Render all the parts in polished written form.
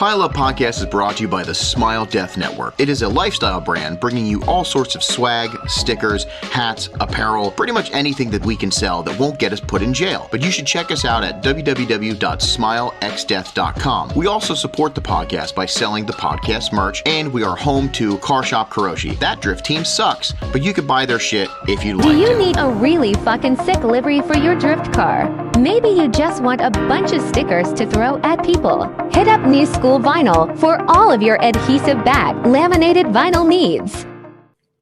Pile Up Podcast is brought to you by the Smile Death Network. It is a lifestyle brand bringing you all sorts of swag, stickers, hats, apparel, pretty much anything that we can sell that won't get us put in jail. But you should check us out at www.smilexdeath.com. We also support the podcast by selling the podcast merch, and we are home to Car Shop Kuroshi. That drift team sucks, but you could buy their shit if you'd like to. Do you need a really fucking sick livery for your drift car? Maybe you just want a bunch of stickers to throw at people. Hit up New School Vinyl for all of your adhesive back laminated vinyl needs.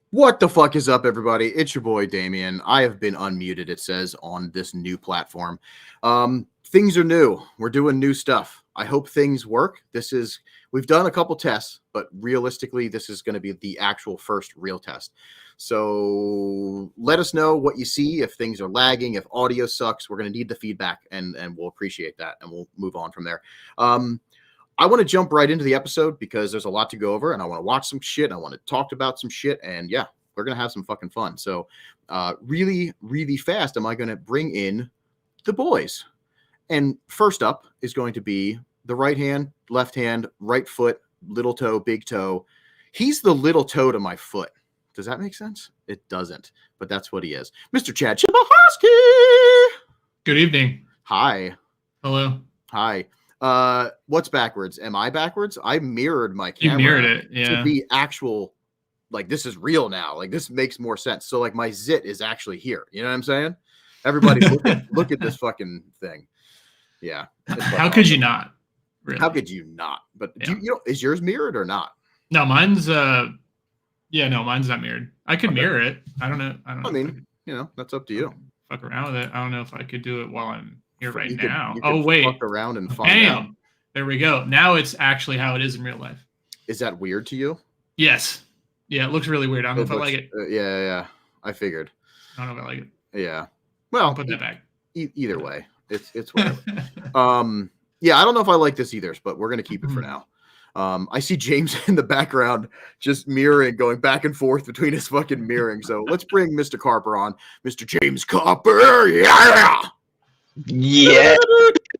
What the fuck is up, everybody? It's your boy Damien. I have been unmuted, it says, on this new platform. Things are new. We're doing new stuff. I hope things work. We've done a couple tests, but realistically, this is going to be the actual first real test. So let us know what you see, if things are lagging, if audio sucks. We're going to need the feedback, and we'll appreciate that, and we'll move on from there. I want to jump right into the episode because there's a lot to go over, and I want to watch some shit. I want to talk about some shit, and yeah, we're going to have some fucking fun. So really, really fast, am I going to bring in the boys? And first up is going to be the right hand, left hand, right foot, little toe, big toe. He's the little toe to my foot. Does that make sense? It doesn't, but that's what he is. Mr. Chad Chibahowski. Good evening. Hi. Hello. Hi. What's backwards? Am I backwards? I mirrored my camera. You mirrored it, yeah. To be actual, like, this is real now. Like, this makes more sense. So, like, my zit is actually here. You know what I'm saying? Everybody look at this fucking thing. Yeah. How could you not? Really? How could you not? But yeah. Is yours mirrored or not? No, mine's mine's not mirrored. I could mirror it. I don't know. I mean, that's up to you. Fuck around with it. I don't know if I could do it while I'm here right now. You could wait. Fuck around and find out. There we go. Now it's actually how it is in real life. Is that weird to you? Yes. Yeah, it looks really weird. I don't know if I like it. Yeah. I figured. I don't know if I like it. Yeah. Well, I'll put that back. Either way, it's whatever. Yeah, I don't know if I like this either, but we're gonna keep it for now. I see James in the background just mirroring, going back and forth between his fucking mirroring. So let's bring Mr. Carper on. Mr. James Carper. Yeah. Yeah.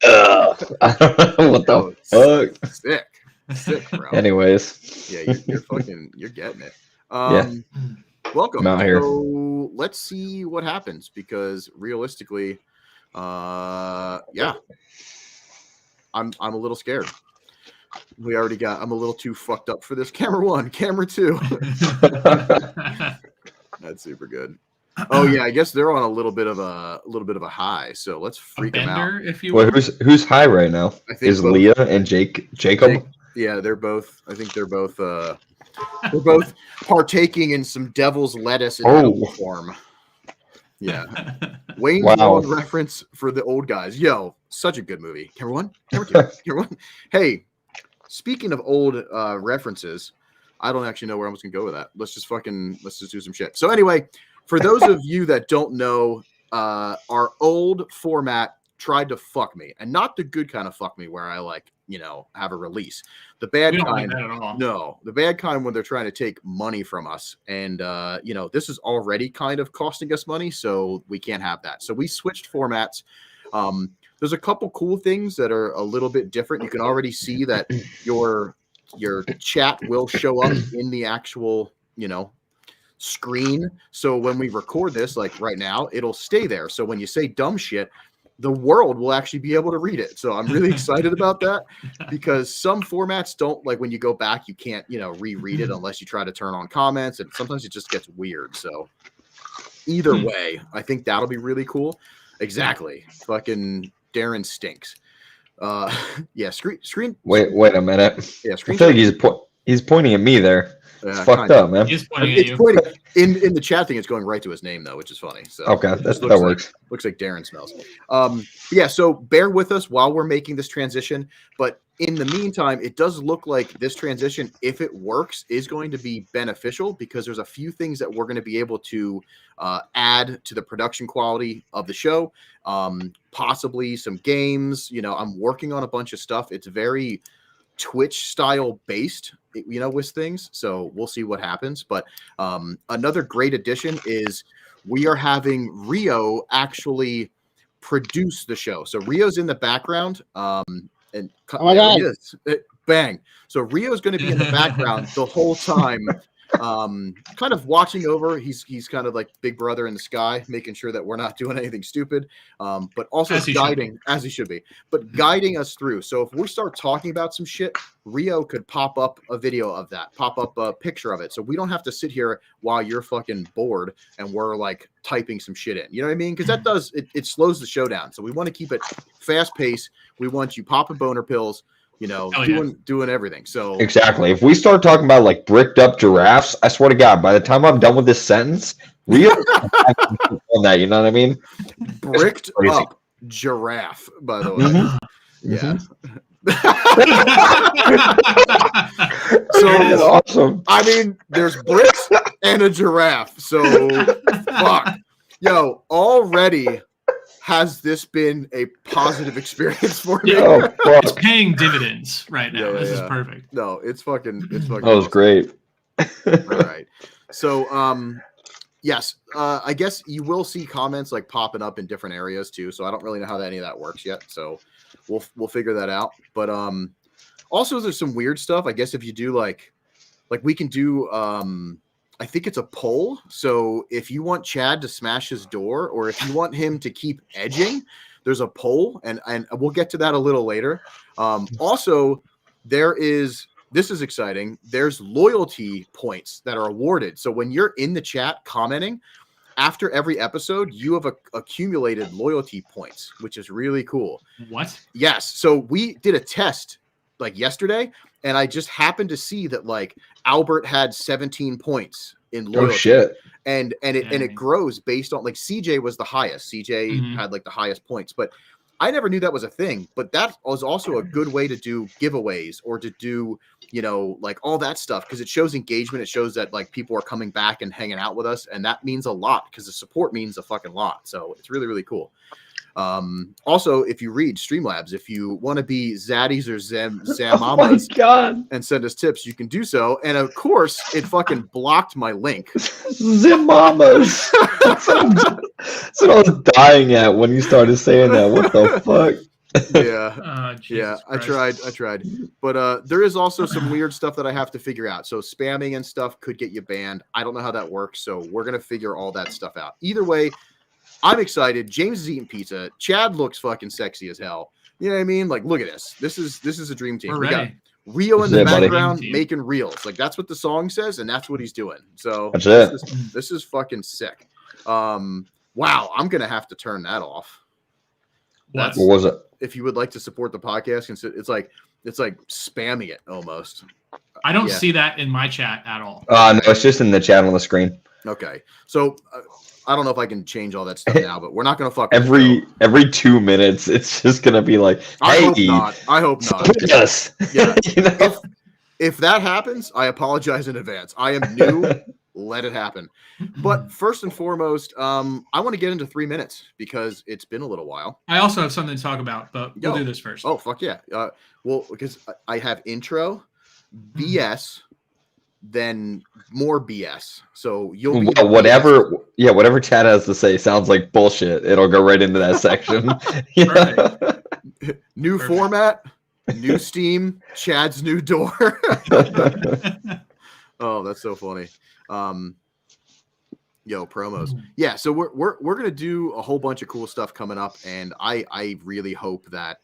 What the fuck? Sick, bro. Anyways. Yeah, you're getting it. Yeah. Welcome. I'm out here. So let's see what happens, because realistically, yeah, I'm a little scared. I'm a little too fucked up for this. Camera one, camera two. That's super good. Oh yeah, I guess they're on a little bit of a high. So let's freak them out. If you will. Who's high right now? I think is Leah and Jacob? Yeah, they're both. I think they're both partaking in some devil's lettuce in edible form. Yeah. Wayne's World reference for the old guys. Yo, such a good movie. Camera one, camera two, camera one. Hey, speaking of old references, I don't actually know where I was gonna go with that. Let's just do some shit. So anyway, for those of you that don't know, our old format tried to fuck me, and not the good kind of fuck me where I have a release. The bad kind, no, the bad kind when they're trying to take money from us, and this is already kind of costing us money, so we can't have that. So we switched formats. There's a couple cool things that are a little bit different. You can already see that your chat will show up in the actual screen. So when we record this, like right now, it'll stay there. So when you say dumb shit, the world will actually be able to read it. So I'm really excited about that, because some formats don't, like when you go back, you can't, reread it unless you try to turn on comments, and sometimes it just gets weird. So either way, I think that'll be really cool. Exactly. Fucking Darren stinks. Yeah. Screen. Wait a minute. Yeah. Screen. I feel like he's pointing at me there. It's fucked up, man. He's pointing at you. Pointing, in the chat thing, it's going right to his name though, which is funny. So okay, that works. Looks like Darren smells. Yeah. So bear with us while we're making this transition. But in the meantime, it does look like this transition, if it works, is going to be beneficial, because there's a few things that we're going to be able to add to the production quality of the show. Possibly some games. I'm working on a bunch of stuff. It's very Twitch style based, with things. So we'll see what happens. But another great addition is we are having Rio actually produce the show. So Rio's in the background. And oh my God. He is. bang. So Rio's going to be in the background the whole time, kind of watching over. He's kind of like big brother in the sky, making sure that we're not doing anything stupid, but also guiding, as he should be, but guiding us through. So if we start talking about some shit, Rio could pop up a video of that, pop up a picture of it. So we don't have to sit here while you're fucking bored and we're like typing some shit in. You know what I mean? Because that does, it slows the show down. So we want to keep it fast paced. We want you popping boner pills, you know, doing everything. So exactly. If we start talking about like bricked up giraffes, I swear to God, by the time I'm done with this sentence, Rio on that, you know what I mean? Bricked up giraffe, by the way. Yeah. So that's awesome. I mean, there's bricks and a giraffe. So fuck. Yo, already has this been a positive experience for me? It's paying dividends right now. This is perfect. No, it's fucking that was great. All right. So yes, I guess you will see comments like popping up in different areas too. So I don't really know how any of that works yet. So we'll figure that out. But also there's some weird stuff. I guess if you do like we can do I think it's a poll. So if you want Chad to smash his door or if you want him to keep edging, there's a poll and we'll get to that a little later. Also this is exciting. There's loyalty points that are awarded. So when you're in the chat commenting, after every episode, you have accumulated loyalty points, which is really cool. What? Yes. So we did a test like yesterday, and I just happened to see that like Albert had 17 points in loyalty. Oh shit. And it grows based on like CJ was the highest. CJ had like the highest points, but I never knew that was a thing. But that was also a good way to do giveaways or to do, you know, like all that stuff because it shows engagement. It shows that like people are coming back and hanging out with us, and that means a lot because the support means a fucking lot. So it's really, really cool. Also, if you read Streamlabs, if you want to be Zaddies or Zamamas and send us tips, you can do so. And of course, it fucking blocked my link. Zamamas. That's what I was dying at when you started saying that. What the fuck? Yeah. I tried. But there is also some weird stuff that I have to figure out. So spamming and stuff could get you banned. I don't know how that works. So we're going to figure all that stuff out. Either way, I'm excited. James is eating pizza. Chad looks fucking sexy as hell. You know what I mean? Like, look at this. This is a dream team. We're we got ready. Rio in the background making reels. Like that's what the song says, and that's what he's doing. So this is fucking sick. Wow, I'm gonna have to turn that off. What was it? If you would like to support the podcast, it's like spamming it almost. I don't see that in my chat at all. No, it's just in the chat on the screen. Okay, so I don't know if I can change all that stuff now, but we're not gonna fuck every 2 minutes. It's just gonna be like, hey, I hope not. Yes. Yeah. You know? If that happens, I apologize in advance. I am new. Let it happen. But first and foremost, I want to get into 3 minutes because it's been a little while. I also have something to talk about, but we'll do this first. Oh, fuck yeah. Well, because I have intro, BS, then more BS. So you'll whatever Chad has to say sounds like bullshit. It'll go right into that section. New format, new Steam, Chad's new door. Oh, that's so funny. Promos. Yeah, so we're gonna do a whole bunch of cool stuff coming up, and I really hope that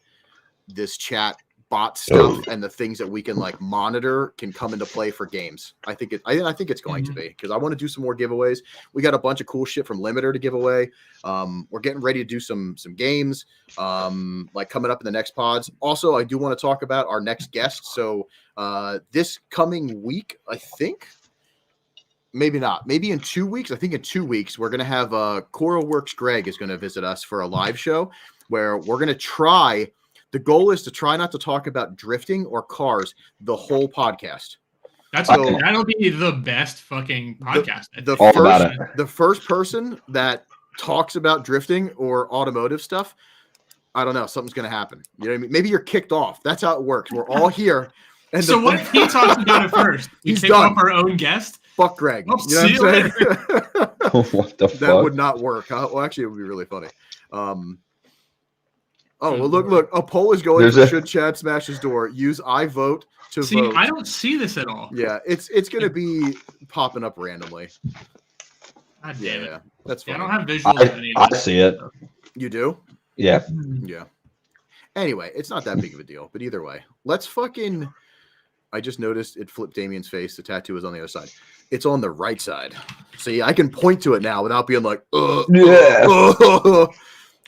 this chat bot stuff and the things that we can like monitor can come into play for games. I think it's going to be because I want to do some more giveaways. We got a bunch of cool shit from Limiter to give away. We're getting ready to do some games like coming up in the next pods. Also, I do want to talk about our next guest. So this coming week, I think. Maybe not. Maybe in 2 weeks. I think in 2 weeks we're gonna have CoralWorks Greg is gonna visit us for a live show where we're gonna try. The goal is to try not to talk about drifting or cars the whole podcast. That'll be the best fucking podcast. The first person that talks about drifting or automotive stuff, I don't know, something's gonna happen. You know what I mean? Maybe you're kicked off. That's how it works. We're all here. And so what if he talks about it first? He's done. Off our own guest. Fuck Greg. Oh, you know what I'm saying? What the fuck? That would not work. Well, actually, it would be really funny. Oh, well, look. A poll is going for should Chad smash his door. Use I vote to vote. I don't see this at all. Yeah, it's going to be popping up randomly. God damn it. Yeah, that's fine. I don't have visuals of any of I see it. You do? Yeah. Yeah. Anyway, it's not that big of a deal. But either way, let's fucking... I just noticed it flipped Damien's face. The tattoo is on the other side. It's on the right side. See, I can point to it now without being like,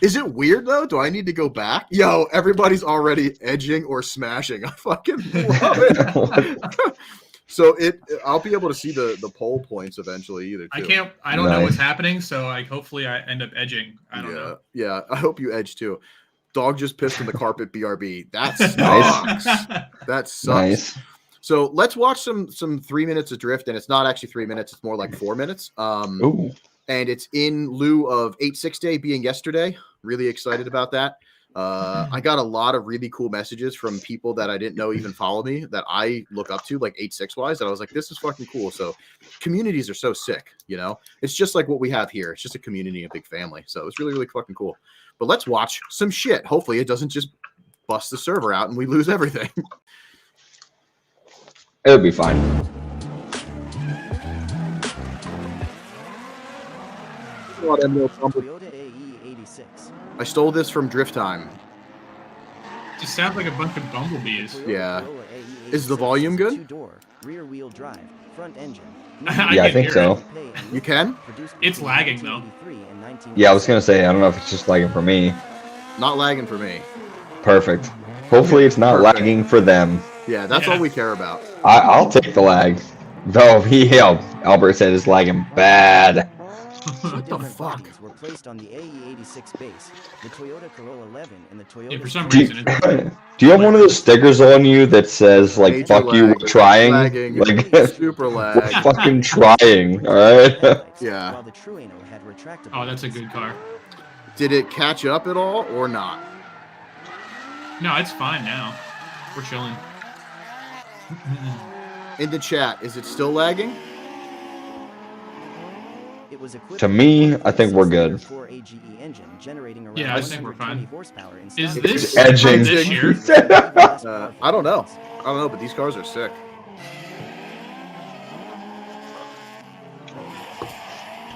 Is it weird, though? Do I need to go back? Yo, everybody's already edging or smashing. I fucking love it. So I'll be able to see the poll points eventually either. Too. I don't know what's happening, so hopefully I end up edging. I don't know. Yeah, I hope you edge too. Dog just pissed in the carpet, BRB. That sucks. That sucks. Nice. So let's watch some 3 minutes of drift, and it's not actually 3 minutes, it's more like 4 minutes. And it's in lieu of 8-6 Day being yesterday. Really excited about that. I got a lot of really cool messages from people that I didn't know even follow me that I look up to, like 8-6 wise, that I was like, this is fucking cool. So communities are so sick, you know? It's just like what we have here. It's just a community, a big family. So it's really, really fucking cool. But let's watch some shit. Hopefully it doesn't just bust the server out and we lose everything. It'll be fine. I stole this from Drift Time. Just sounds like a bunch of bumblebees. Yeah. Is the volume good? Rear wheel drive, front engine. Yeah, I think so. You can? It's lagging though. Yeah, I was gonna say, I don't know if it's just lagging for me. Not lagging for me. Perfect. Hopefully it's not lagging for them. Yeah, that's all we care about. I'll take the lag. Though Albert said it's lagging bad. What the fuck? Were placed on the AE86 base, the Toyota Corolla 11 and the Toyota. Yeah, for some reason. Do you have one of those stickers on you that says like Major "fuck you, we're trying"? Lagging. Like Super lag. We're fucking trying, all right? Yeah. While the Trueno had retractable. Oh, that's a good car. Did it catch up at all or not? No, it's fine now. We're chilling. In the chat, is it still lagging? To me, I think we're good. Yeah, I think we're fine. Is this edging? This year? I don't know. But these cars are sick.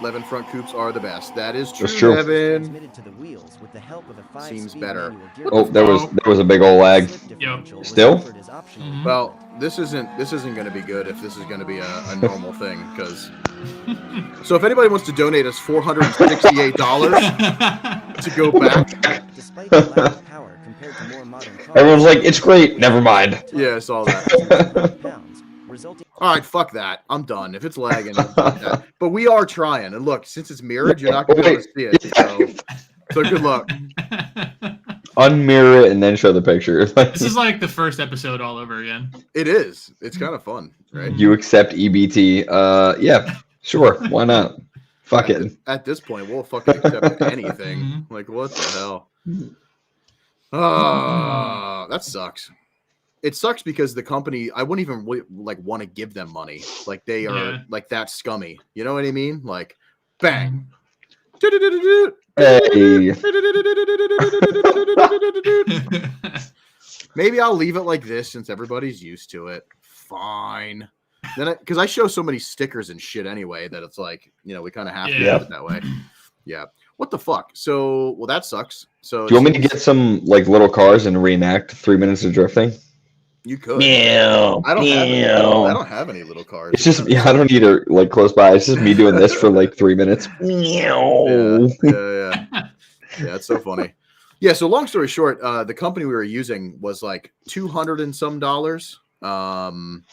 Levin front coupes are the best. That is true, That's true. Levin. Seems better. Oh, there was a big old lag. Yep. Still? Mm-hmm. Well, this isn't going to be good if this is going to be a normal thing, because. So if anybody wants to donate us $468 to go back, despite the lack of power compared to more modern cars, Everyone's like, it's great. Never mind. yeah, I saw that. pounds, resulting. All right, fuck that. I'm done. If it's lagging, fuck that. But we are trying. And look, since it's mirrored, you're not going to be able to see it. So good luck. Unmirror it and then show the picture. This is like the first episode all over again. It is. It's kind of fun, right? You accept EBT? Yeah, sure. Why not? Fuck it. At this point, we'll fucking accept anything. Like, what the hell? That sucks. It sucks because the company, I wouldn't even like want to give them money. Like they are like that scummy. You know what I mean? Like, bang. Hey. Maybe I'll leave it like this since everybody's used to it. Fine. Then because I show so many stickers and shit anyway that it's like, you know, we kind of have to do it that way. Yeah. What the fuck? So, well, that sucks. So, do you want me to get some like little cars and reenact 3 minutes of drifting? You could. Meow, I don't have any little cars. It's just I don't need her like close by. It's just me doing this for like 3 minutes. Meow. Yeah, it's so funny. Yeah, so long story short, the company we were using was like $200 and some dollars. And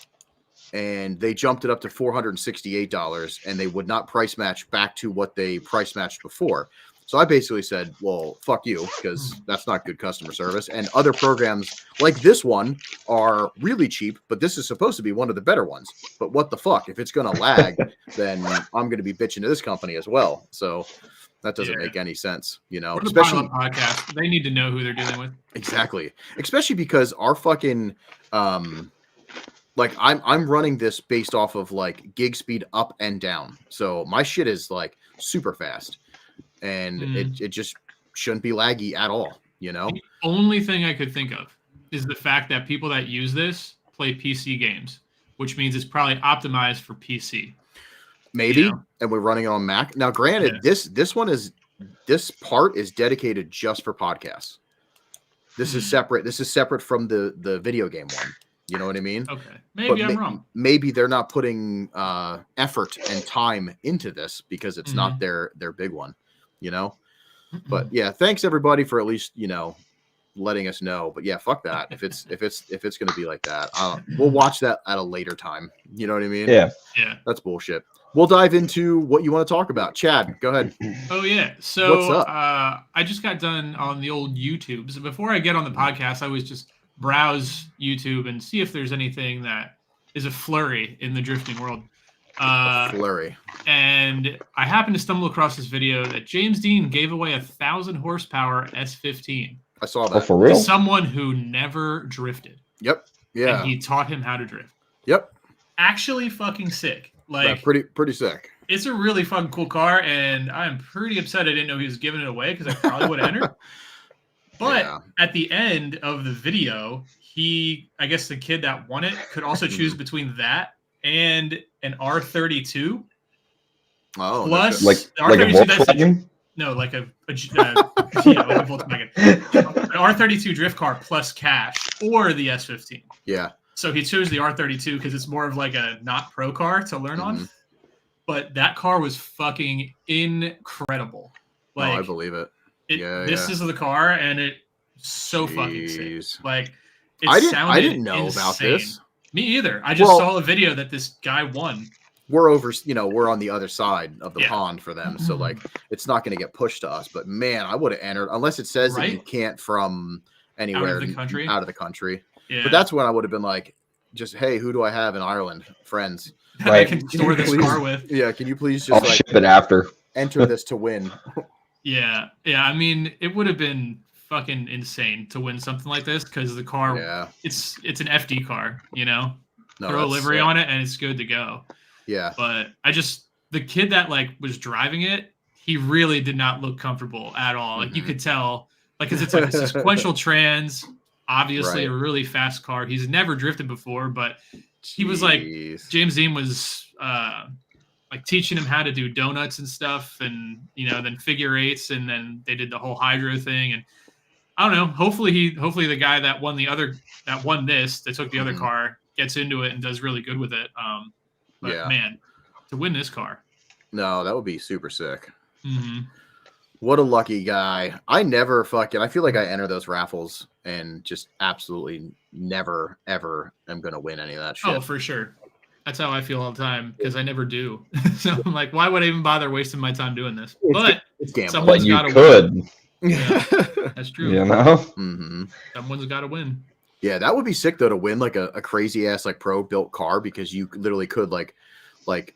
they jumped it up to $468, and they would not price match back to what they price matched before. So I basically said, well, fuck you, because that's not good customer service. And other programs like this one are really cheap, but this is supposed to be one of the better ones. But what the fuck? If it's going to lag, then I'm going to be bitching to this company as well. So that doesn't make any sense, you know. We're the Especially podcast. They need to know who they're dealing with. Exactly. Especially because our fucking like I'm running this based off of like gig speed up and down. So my shit is like super fast. And it just shouldn't be laggy at all, You know, the only thing I could think of is the fact that people that use this play PC games, which means it's probably optimized for PC. Maybe, You know? and we're running it on Mac. Now, granted, this part is dedicated just for podcasts. This is separate. This is separate from the video game one. You know what I mean? Okay, maybe I'm wrong. Maybe they're not putting effort and time into this because it's not their big one. You know, but yeah, thanks everybody for at least letting us know. But yeah, fuck that. If it's gonna be like that, we'll watch that at a later time. You know what I mean? Yeah. That's bullshit. We'll dive into what you want to talk about. Chad, go ahead. Oh yeah. So what's up? I just got done on the old YouTube. So before I get on the podcast, I was just browse YouTube and see if there's anything that is a flurry in the drifting world. Flurry. And I happened to stumble across this video that James Deane gave away 1,000 horsepower S15. I saw that. For real? To someone who never drifted. Yep. Yeah. And he taught him how to drift. Yep. Actually fucking sick. Like pretty sick. It's a really fucking cool car, and I'm pretty upset I didn't know he was giving it away because I probably would have entered. But at the end of the video, I guess the kid that won it could also choose between that and an R32. Oh, plus like a Volkswagen? No, like a Volkswagen. An R32 drift car plus cash or the S15. Yeah. So he chose the R32 because it's more of like a not pro car to learn on. But that car was fucking incredible. Like, I believe it. This is the car, and it's so fucking sick. Like, I didn't know about this. Me either. I just saw a video that this guy won. We're we're on the other side of the pond for them, so like it's not going to get pushed to us. But man, I would have entered unless it says that you can't from anywhere out of the country. Yeah. But that's when I would have been like, just hey, who do I have in Ireland? Friends. That I can store this car with. Yeah, can you please just ship it after. Enter this to win. Yeah. I mean, it would have been fucking insane to win something like this because the car, it's an FD car, throw a livery on it and it's good to go. Yeah. But the kid that was driving it, he really did not look comfortable at all. Like you could tell, because it's like a sequential trans, obviously a really fast car. He's never drifted before, but he was James Deane was teaching him how to do donuts and stuff, and then figure eights, and then they did the whole hydro thing. And I don't know. Hopefully the guy that won that took the other car gets into it and does really good with it. But man, to win this car, no, that would be super sick. Mm-hmm. What a lucky guy. I feel like I enter those raffles and just absolutely never, ever am going to win any of that shit. Oh, for sure. That's how I feel all the time because I never do. So I'm like, why would I even bother wasting my time doing this? But someone's got to win. Yeah, that's true. Someone's got to win. Yeah, that would be sick though to win like a crazy ass pro built car because you literally could like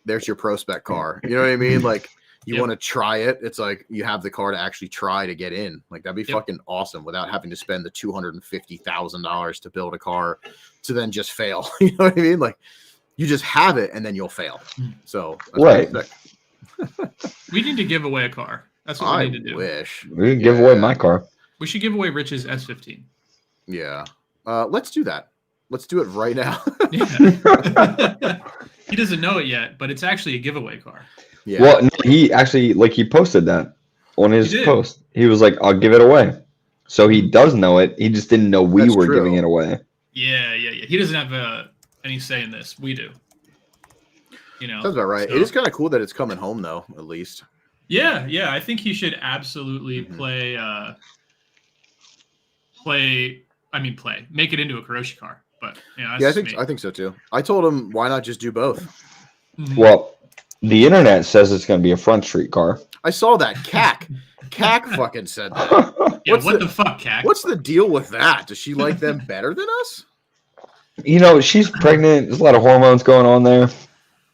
there's your pro spec car. You know what I mean? Like you want to try it. It's like you have the car to actually try to get in. Like that'd be fucking awesome without having to spend the $250,000 to build a car to then just fail. You know what I mean? Like you just have it and then you'll fail. So right. We need to give away a car. That's what we need to do. Wish we could give away my car. We should give away Rich's S15. Yeah. Let's do that. Let's do it right now. He doesn't know it yet, but it's actually a giveaway car. Yeah. Well, no, he actually he posted that on his post. He was like, "I'll give it away." So he does know it. He just didn't know we were giving it away. Yeah. He doesn't have any say in this. We do. Sounds about right. So. It is kind of cool that it's coming home, though. At least. Yeah. I think he should absolutely play. Make it into a Karoshi car. But I think so too. I told him why not just do both. Well, the internet says it's going to be a front street car. I saw that. Cac fucking said that. Yeah, what the fuck, Cac? What's the deal with that? Does she like them better than us? She's pregnant. There's a lot of hormones going on there.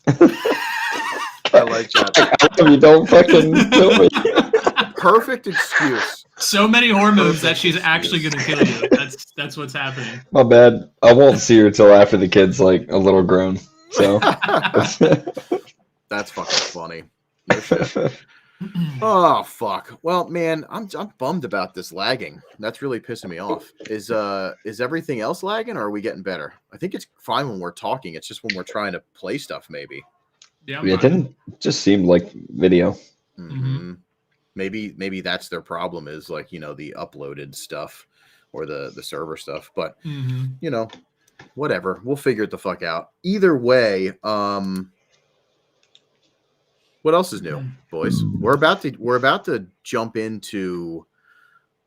I like that. You don't fucking kill me. Perfect excuse. So many hormones that she's actually going to kill you. That's what's happening. My bad. I won't see her till after the kid's a little grown. So that's fucking funny. No shit. Oh fuck. Well, man, I'm bummed about this lagging. That's really pissing me off. Is everything else lagging, or are we getting better? I think it's fine when we're talking. It's just when we're trying to play stuff, maybe. Yeah, it didn't just seem like video. Mm-hmm. Maybe that's their problem, is like, the uploaded stuff or the server stuff. But whatever. We'll figure it the fuck out. Either way, what else is new, boys? We're about to jump into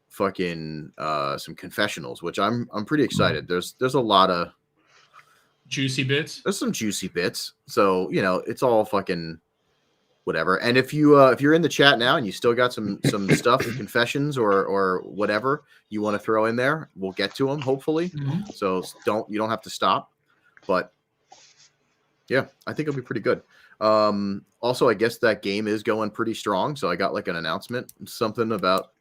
fucking some confessionals, which I'm pretty excited. There's a lot of juicy bits. There's some juicy bits. So, it's all fucking whatever. And if you're in the chat now and you still got some stuff, confessions or whatever you want to throw in there, we'll get to them hopefully. So you don't have to stop. But yeah, I think it'll be pretty good. Also, I guess that game is going pretty strong. So I got like an announcement, something about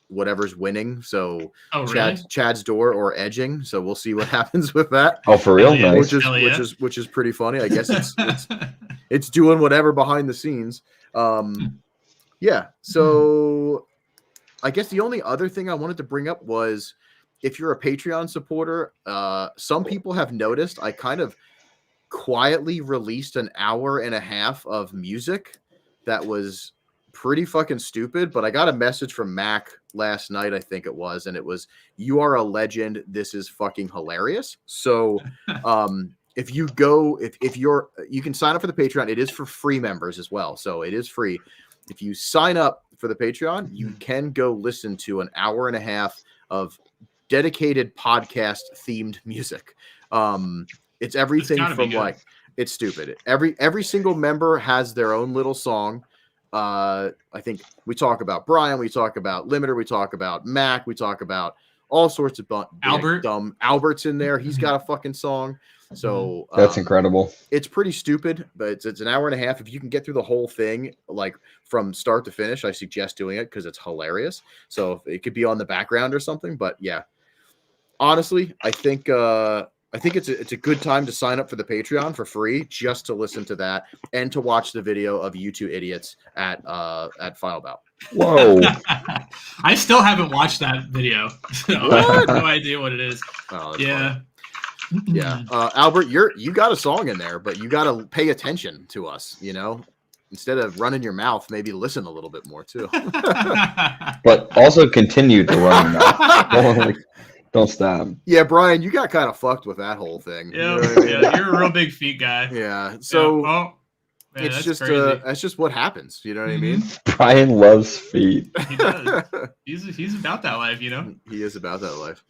whatever's winning. So really? Chad's door or edging. So we'll see what happens with that. Oh, for real? Yeah. Nice. Which is pretty funny. I guess it's doing whatever behind the scenes. Yeah. So I guess the only other thing I wanted to bring up was, if you're a Patreon supporter, some people have noticed I kind of quietly released an hour and a half of music that was pretty fucking stupid, but I got a message from Mac last night, I think it was, and it was, "You are a legend. This is fucking hilarious." So if you can sign up for the Patreon. It is for free members as well, so it is free. If you sign up for the Patreon, you can go listen to an hour and a half of dedicated podcast themed music. It's everything from like, it's stupid. Every single member has their own little song. I think we talk about Brian, we talk about Limiter, we talk about Mac, we talk about all sorts of dumb. Albert's in there. He's got a fucking song. So that's incredible. It's pretty stupid, but it's an hour and a half. If you can get through the whole thing, like from start to finish, I suggest doing it because it's hilarious. So it could be on the background or something. But yeah, honestly, I think it's a good time to sign up for the Patreon for free, just to listen to that and to watch the video of you two idiots at Final Bout. Whoa! I still haven't watched that video. So I have no idea what it is. Oh, yeah. Funny. Yeah, Albert, you got a song in there, but you got to pay attention to us. Instead of running your mouth, maybe listen a little bit more too. But also continue to run your mouth. Don't stop. Yeah, Brian, you got kind of fucked with that whole thing. Yeah, you're a real big feet guy. Yeah, so man, it's just that's just what happens. You know what I mean? Brian loves feet. He does. He's about that life, He is about that life.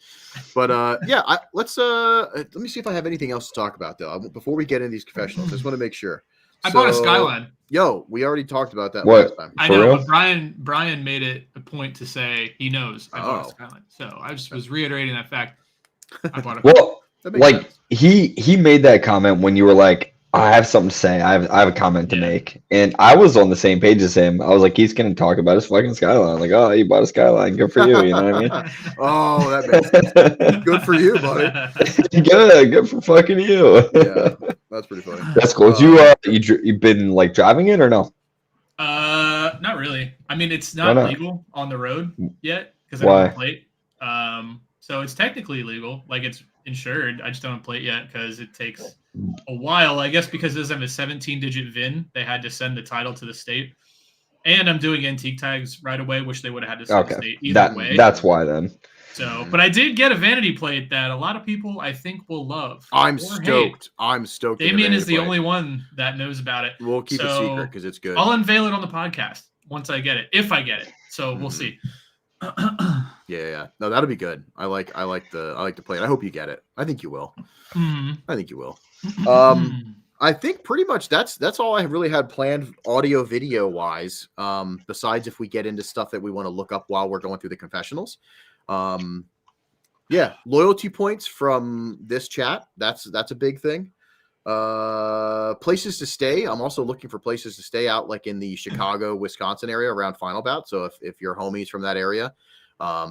But yeah, let's let me see if I have anything else to talk about though. Before we get into these confessionals, just want to make sure. I bought a Skyline. Yo, we already talked about that last time. I know, but Brian made it a point to say he knows I bought a Skyline. So I just was reiterating that fact. I bought a well, like he made that comment when you were like, I have something to say. I have a comment to make. And I was on the same page as him. I was like, he's going to talk about his fucking Skyline. Like, oh, you bought a Skyline. Good for you. You know what I mean? Oh, that makes sense. Good for you, buddy. Good for fucking you. Yeah, that's pretty funny. That's cool. You've been like driving it or no? Not really. I mean, it's not legal on the road yet because I don't have a plate. So it's technically legal. Like, it's insured. I just don't have a plate yet because it takes a while. I guess because it doesn't have a 17-digit VIN, they had to send the title to the state. And I'm doing antique tags right away, which they would have had to send to the state either way. That's why then. So, but I did get a vanity plate that a lot of people I think will love. I'm stoked. I'm stoked. Damien is the only one that knows about it. We'll keep it secret because it's good. I'll unveil it on the podcast once I get it, if I get it. So we'll see. Yeah. No, that'll be good. I like the plate. I hope you get it. I think you will. I think you will. I think pretty much that's all I really had planned audio video wise. Besides if we get into stuff that we want to look up while we're going through the confessionals. Yeah, loyalty points from this chat. That's a big thing. Places to stay. I'm also looking for places to stay out like in the Chicago, Wisconsin area around Final Bout. So if your homies from that area, I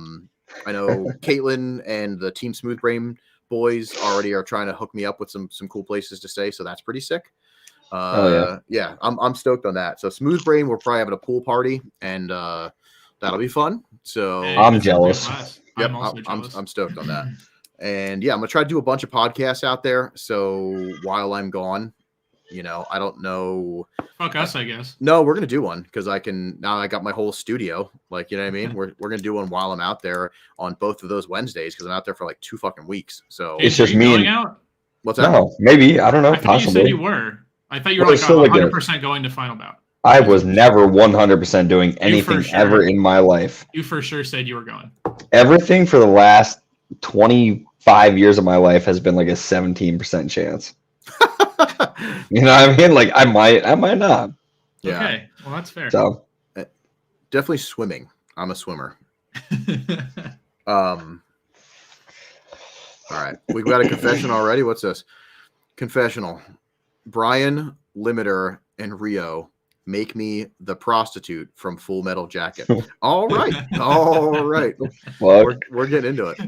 know Caitlin and the Team Smooth Brain boys already are trying to hook me up with some cool places to stay. So that's pretty sick. Yeah, I'm stoked on that. So Smooth Brain, we're probably having a pool party, and that'll be fun. So Hey, I'm that sounds like a jealous. blast. Yep, I'm also jealous. I'm stoked on that. And yeah, I'm gonna try to do a bunch of podcasts out there. So while I'm gone, I don't know. Fuck us, I guess. No, we're gonna do one because I got my whole studio. Like, you know what I mean? We're gonna do one while I'm out there on both of those Wednesdays because I'm out there for like 2 fucking weeks. So It's just me and out. What's that? No, maybe I don't know. I thought you said you were. I thought you were like 100% going to Final Bout. I was never 100% doing anything ever in my life. You for sure said you were going. Everything for the last 25 years of my life has been like a 17% chance. You know what I mean? Like I might not. Yeah. Okay. Well, that's fair. So definitely swimming. I'm a swimmer. All right. We've got a confession already. What's this? Confessional. Brian, Limiter, and Rio make me the prostitute from Full Metal Jacket. All right. All right. We're getting into it.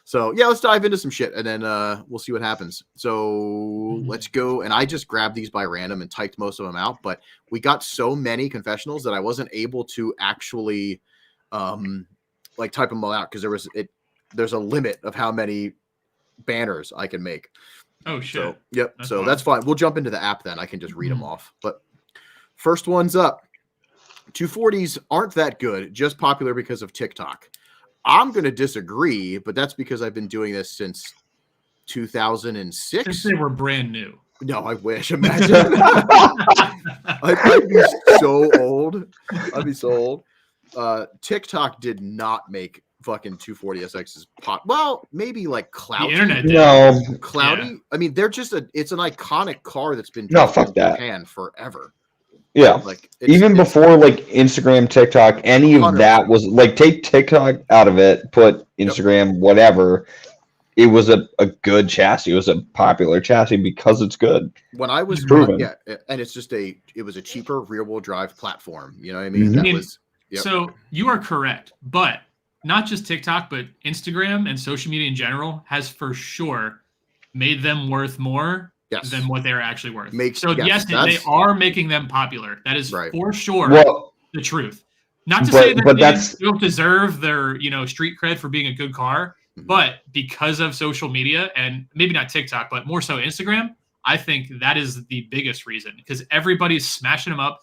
So yeah, let's dive into some shit and then we'll see what happens. So let's go. And I just grabbed these by random and typed most of them out, but we got so many confessionals that I wasn't able to actually like type them all out because there's a limit of how many banners I can make. Oh shit. So, yep. That's fine. We'll jump into the app then. I can just read them off. But first one's up. 240s aren't that good, just popular because of TikTok. I'm going to disagree, but that's because I've been doing this since 2006. Since they were brand new. No, I wish. Imagine. I'd be so old. I'd be so old. TikTok did not make fucking 240 SXs pop. Well, maybe like cloudy. The internet did. No, cloudy. Yeah. I mean, they're just it's an iconic car that's been fuck that. Japan forever. Yeah, like even before like Instagram, TikTok, any of 100%. That was like take TikTok out of it, put Instagram, whatever. It was a good chassis. It was a popular chassis because it's good. When I was proven, and it's just it was a cheaper rear-wheel drive platform. You know what I mean? Mm-hmm. That was So you are correct, but not just TikTok, but Instagram and social media in general has for sure made them worth more. Yes. Than what they're actually worth. Yes, they are making them popular. That is for sure the truth. Not to say that they don't deserve their street cred for being a good car, but because of social media and maybe not TikTok, but more so Instagram, I think that is the biggest reason because everybody's smashing them up.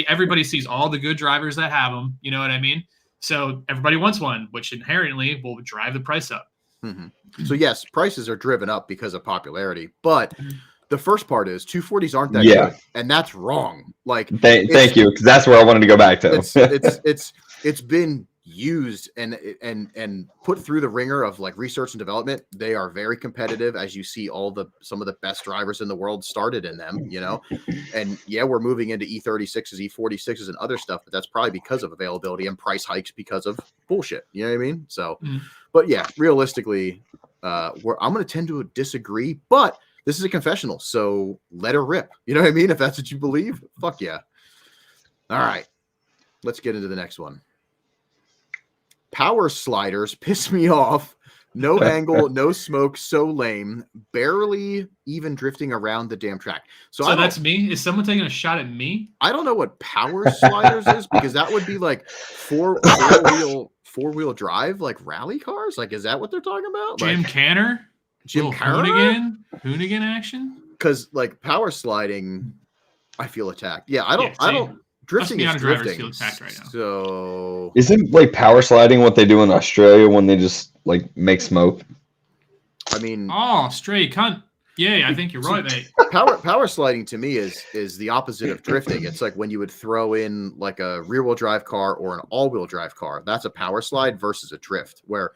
Everybody sees all the good drivers that have them. You know what I mean? So everybody wants one, which inherently will drive the price up. Mm-hmm. So yes, prices are driven up because of popularity, but the first part is 240s aren't that good, and that's wrong. Like, thank you, because that's where I wanted to go back to. It's been used and put through the ringer of like research and development. They are very competitive, as you see. Some of the best drivers in the world started in them, and we're moving into E36s, E46s, and other stuff, but that's probably because of availability and price hikes because of bullshit. You know what I mean? So. But yeah, realistically, I'm going to tend to disagree, but this is a confessional, so let her rip. You know what I mean? If that's what you believe, fuck yeah. All right, let's get into the next one. Power sliders piss me off. No angle, no smoke, so lame. Barely even drifting around the damn track. So that's me? Is someone taking a shot at me? I don't know what power sliders is because that would be like four-wheel drive, like rally cars. Like, is that what they're talking about? Jim Canner? Hoonigan action? Because like power sliding, I feel attacked. Yeah, I don't. Drifting is drifting. Feel attacked right now. So isn't like power sliding what they do in Australia when they just like make smoke? I mean, stray cunt. Yeah, I think you're right, mate. Power sliding to me is the opposite of drifting. It's like when you would throw in like a rear-wheel drive car or an all-wheel drive car. That's a power slide versus a drift, where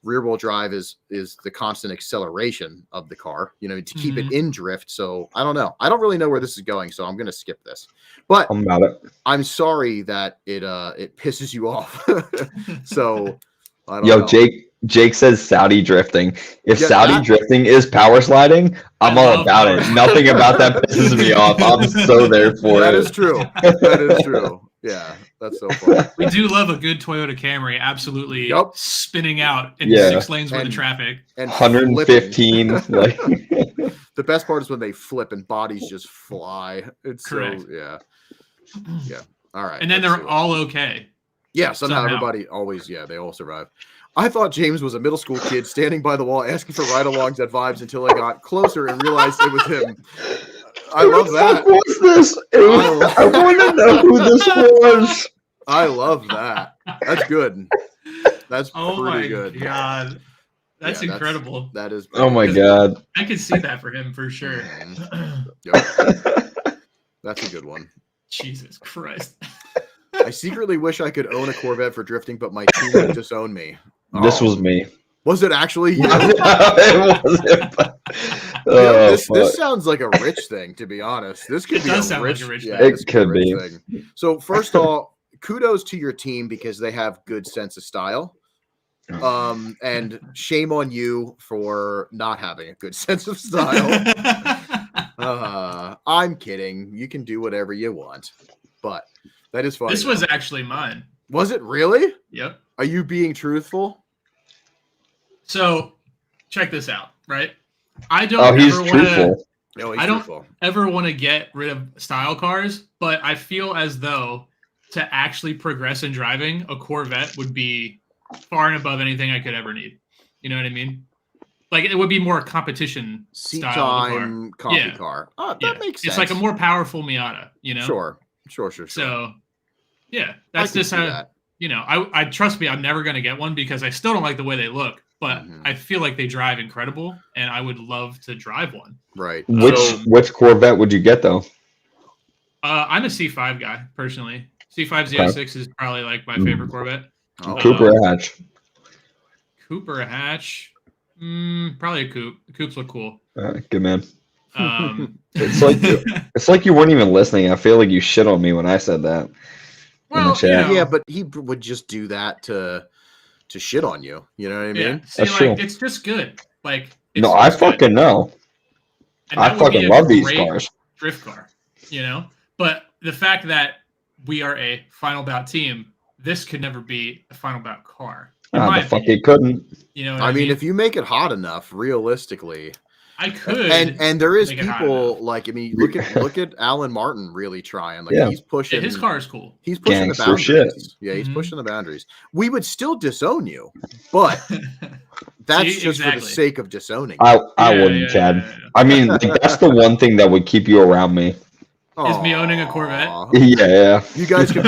rear-wheel drive is the constant acceleration of the car, to keep it in drift. So I don't know. I don't really know where this is going, so I'm going to skip this. But I'm sorry that it pisses you off. So I don't know. Jake says Saudi drifting. If Yeah, Saudi drifting is power sliding, I'm all about it. Nothing about that pisses me off. I'm so there for That it. is true. That is true. Yeah, that's so funny. We do love a good Toyota Camry, absolutely spinning out in 6 lanes worth of traffic. And 115. Like the best part is when they flip and bodies just fly. It's correct. So yeah. All right. And then they're all okay. Yeah, somehow everybody always, they all survive. I thought James was a middle school kid standing by the wall asking for ride-alongs at Vibes until I got closer and realized it was him. I love that. What was this? I want to know who this was. I love that. That's good. That's pretty good. Oh my god. That's incredible. That is. Oh my god. I could see that for him for sure. That's a good one. Jesus Christ. I secretly wish I could own a Corvette for drifting, but my team would disown me. This was me. Was it actually you? No, it wasn't. This sounds like a rich thing, to be honest. This could be a rich thing. It could be. So first of all, kudos to your team because they have good sense of style. And shame on you for not having a good sense of style. I'm kidding. You can do whatever you want, but that is funny. This was actually mine. Was it really? Yep. Are you being truthful? So, check this out, right? I don't ever want to get rid of style cars, but I feel as though to actually progress in driving, a Corvette would be far and above anything I could ever need. You know what I mean? Like it would be more a competition style time coffee car. Oh, that makes sense. It's like a more powerful Miata, you know? Sure. So, yeah, that's just how, you know, I trust me, I'm never going to get one because I still don't like the way they look, but I feel like they drive incredible and I would love to drive one. Right. Which Corvette would you get though? I'm a C5 guy personally. C5 Z06 is probably like my favorite Corvette. Cooper or hatch? Cooper hatch. Probably a coupe. The coupes look cool. Good man. It's like you weren't even listening. I feel like you shit on me when I said that. Well, yeah, but he would just do that to shit on you. You know what I mean? Yeah. See, like, it's just good. Like, no, I fucking know. I fucking love these cars. Drift car, you know. But the fact that we are a Final Bout team, this could never be a Final Bout car. The fuck it couldn't. You know, I mean, if you make it hot enough, realistically, I could. And there is people like, I mean, look at Alan Martin really trying. Like he's pushing. His car is cool. He's pushing the boundaries. Shit. Yeah, he's pushing the boundaries. We would still disown you, but that's just for the sake of disowning. I wouldn't, Chad. Yeah. I mean, like, that's the one thing that would keep you around me. Is me owning a Corvette? Yeah. You guys can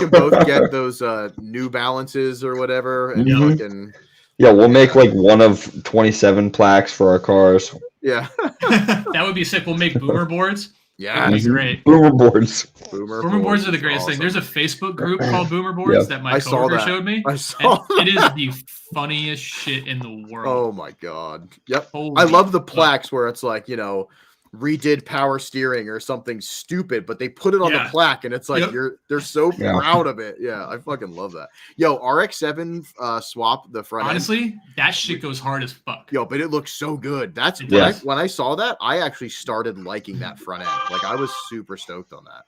both get those New Balances or whatever, and yeah, we'll make like one of 27 plaques for our cars. Yeah, that would be sick. We'll make boomer boards. Yeah, that'd be great. Boomer boards. Boomer boards are the greatest thing. There's a Facebook group called Boomer Boards that my coworker showed me. I saw that. It is the funniest shit in the world. Oh my god. Yep. I love the plaques where it's like, you know, redid power steering or something stupid, but they put it on the plaque and it's like they're so proud of it. Yeah, I fucking love that. Yo, RX-7 swap the front honestly end. That shit goes hard as fuck. Yo, but it looks so good. That's when I saw that, I actually started liking that front end. Like I was super stoked on that.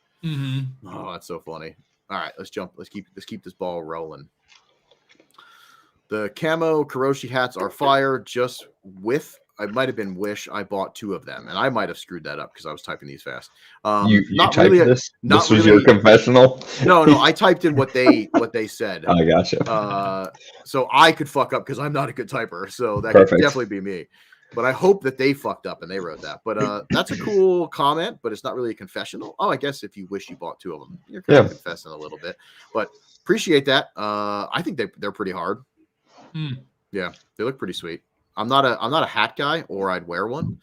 Oh, that's so funny. All right, let's keep this ball rolling. The camo Karoshi hats are fire. Just with I might have been wish I bought 2 of them, and I might have screwed that up because I was typing these fast. You not typed really, this? Not this was really, your confessional? No, I typed in what they said. I gotcha. So I could fuck up because I'm not a good typer, so that could definitely be me. But I hope that they fucked up and they wrote that. But that's a cool comment, but it's not really a confessional. Oh, I guess if you wish you bought 2 of them, you're kind of confessing a little bit. But appreciate that. I think they're pretty hard. Yeah, they look pretty sweet. I'm not a hat guy, or I'd wear one.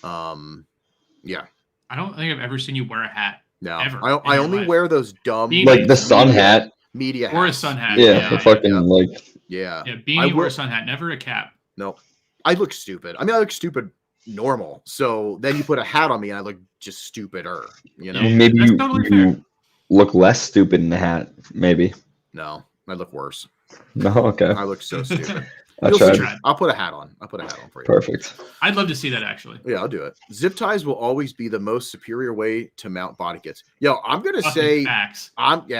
Yeah. I don't think I've ever seen you wear a hat. No, I only wear those dumb like the sun hat, media or hats. A sun hat. Yeah, fucking like beanie or a sun hat, never a cap. No, I look stupid. I mean, I look stupid normal. So then you put a hat on me, and I look just stupider. You know, maybe you look less stupid in the hat. Maybe. No, I look worse. No, okay. I look so stupid. I'll put a hat on. I'll put a hat on for you. Perfect. I'd love to see that actually. Yeah, I'll do it. Zip ties will always be the most superior way to mount body kits. Yo, I'm gonna say facts.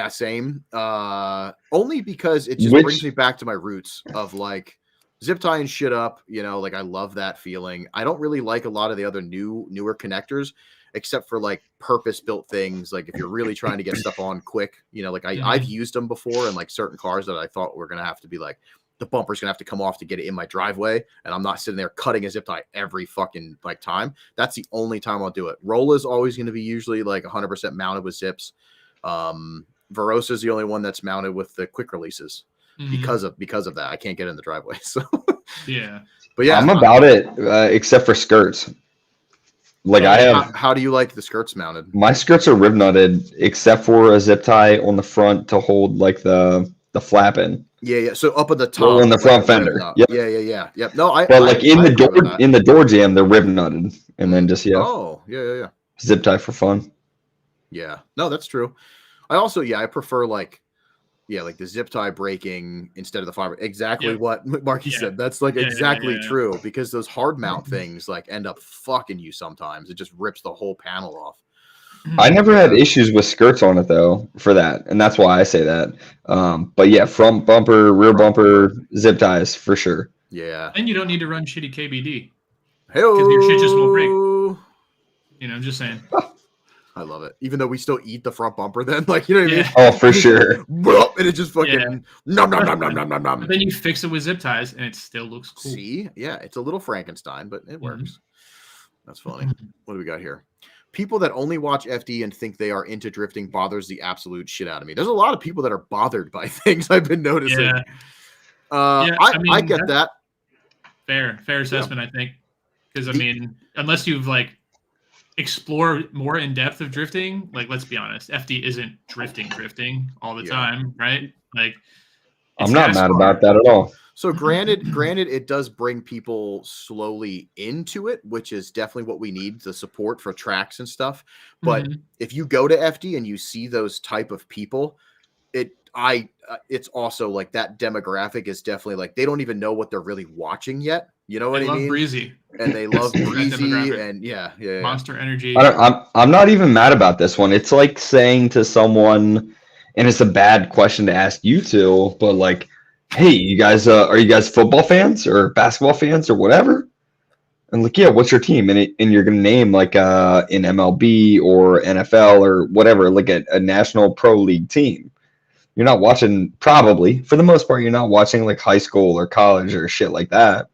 Same. Only because it just brings me back to my roots of like zip tying shit up. You know, like I love that feeling. I don't really like a lot of the other newer connectors, except for like purpose-built things. Like if you're really trying to get stuff on quick, you know, like I've used them before in like certain cars that I thought were gonna have to be like the bumper's gonna have to come off to get it in my driveway, and I'm not sitting there cutting a zip tie every fucking like time. That's the only time I'll do it. Rolla is always gonna be usually like 100% mounted with zips. Verosa is the only one that's mounted with the quick releases because of that. I can't get in the driveway. So yeah, but yeah, I'm about it except for skirts. Like I have. How do you like the skirts mounted? My skirts are rib nutted except for a zip tie on the front to hold like the flap in. Yeah. So up at the top on the front fender. Yep. Yeah. No, but like in the door jam, they're rib nutted, and then just Oh, yeah. Zip tie for fun. Yeah. No, that's true. I also I prefer like the zip tie breaking instead of the fiber. Exactly what Marky said. That's like exactly true because those hard mount things like end up fucking you sometimes. It just rips the whole panel off. I never had issues with skirts on it though for that, and that's why I say that. But yeah, front bumper, rear bumper, zip ties for sure. Yeah, and you don't need to run shitty KBD because your shit just won't break. You know, I'm just saying. I love it. Even though we still eat the front bumper, then like you know what I mean? Oh, for sure. And it just fucking nom. But then you fix it with zip ties, and it still looks cool. See, it's a little Frankenstein, but it works. That's funny. What do we got here? People that only watch FD and think they are into drifting bothers the absolute shit out of me. There's a lot of people that are bothered by things I've been noticing. Yeah. I get that. Fair assessment, I think. Because I mean, unless you've like explored more in depth of drifting, like let's be honest, FD isn't drifting all the time, right? Like I'm not mad about that at all. So granted, it does bring people slowly into it, which is definitely what we need, the support for tracks and stuff. But if you go to FD and you see those type of people, it's also like that demographic is definitely like they don't even know what they're really watching yet. You know what I mean? Breezy. And they love Breezy and Monster Energy. I'm not even mad about this one. It's like saying to someone, and it's a bad question to ask you two, but like, hey, you guys, are you guys football fans or basketball fans or whatever? And like, yeah, what's your team? And you're gonna name like an MLB or NFL or whatever, like a national pro league team. You're not watching, probably for the most part, you're not watching like high school or college or shit like that.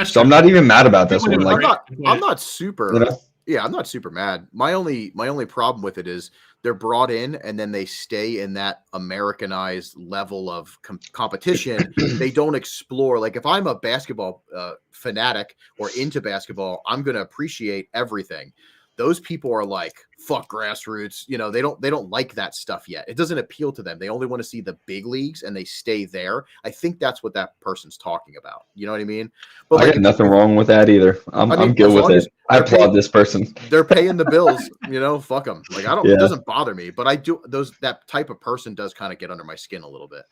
So I'm not even mad about this one. Like, I'm not super. You know? Yeah, I'm not super mad. My only problem with it is they're brought in and then they stay in that Americanized level of competition. They don't explore. Like if I'm a basketball fanatic or into basketball, I'm going to appreciate everything. Those people are like, fuck grassroots. You know, they don't like that stuff yet. It doesn't appeal to them. They only want to see the big leagues and they stay there. I think that's what that person's talking about. You know what I mean? But I got nothing wrong with that either. I'm good with it. I applaud this person. They're paying the bills, you know, fuck them. Like it doesn't bother me, but that type of person does kind of get under my skin a little bit.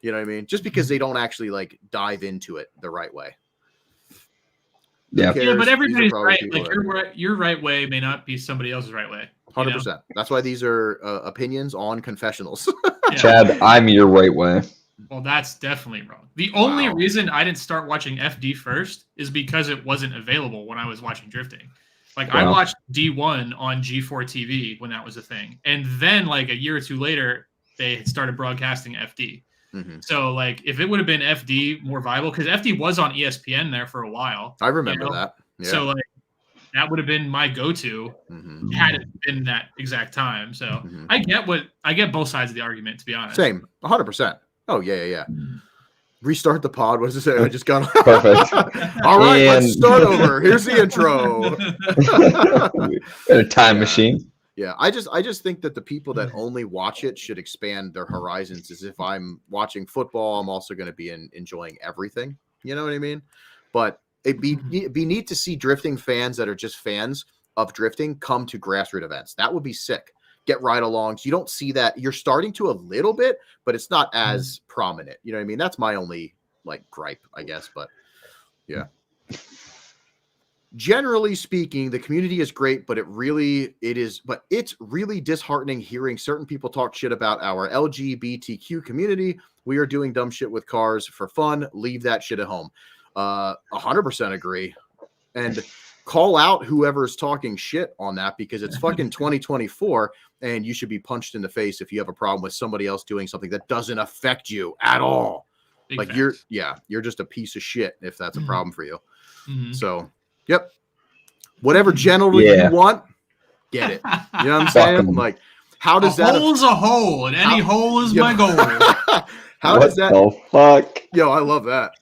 You know what I mean? Just because they don't actually like dive into it the right way. Yeah, but everybody's right. Like your right way may not be somebody else's right way. 100%. That's why these are opinions on confessionals. Chad, I'm your right way. Well, that's definitely wrong. The only reason I didn't start watching FD first is because it wasn't available when I was watching drifting. Like I watched D1 on G4 TV when that was a thing, and then like a year or two later, they started broadcasting FD. So, like, if it would have been FD more viable, because FD was on ESPN there for a while. I remember that. Yeah. So, like, that would have been my go-to had it been that exact time. So, I get both sides of the argument, to be honest. Same, 100%. Oh, yeah. Restart the pod. What does it say? I just got perfect. All right, let's start over. Here's the intro. A time machine. Yeah, I just think that the people that only watch it should expand their horizons. As if I'm watching football, I'm also going to be enjoying everything. You know what I mean? But it'd be neat to see drifting fans that are just fans of drifting come to grassroots events. That would be sick get ride-alongs. You don't see that. You're starting to a little bit, but it's not as prominent. You know what I mean? That's my only like gripe, I guess. But yeah. Generally speaking, the community is great, but it's really disheartening hearing certain people talk shit about our LGBTQ community. We are doing dumb shit with cars for fun. Leave that shit at home. 100% agree. And call out whoever's talking shit on that, because it's fucking 2024 and you should be punched in the face if you have a problem with somebody else doing something that doesn't affect you at all. Big like facts. you're just a piece of shit if that's a problem for you. So yep. Whatever genital you want, get it. You know what I'm saying? Like, how does that? A hole's a hole, and any hole is my goal. How does that? The fuck? Yo, I love that.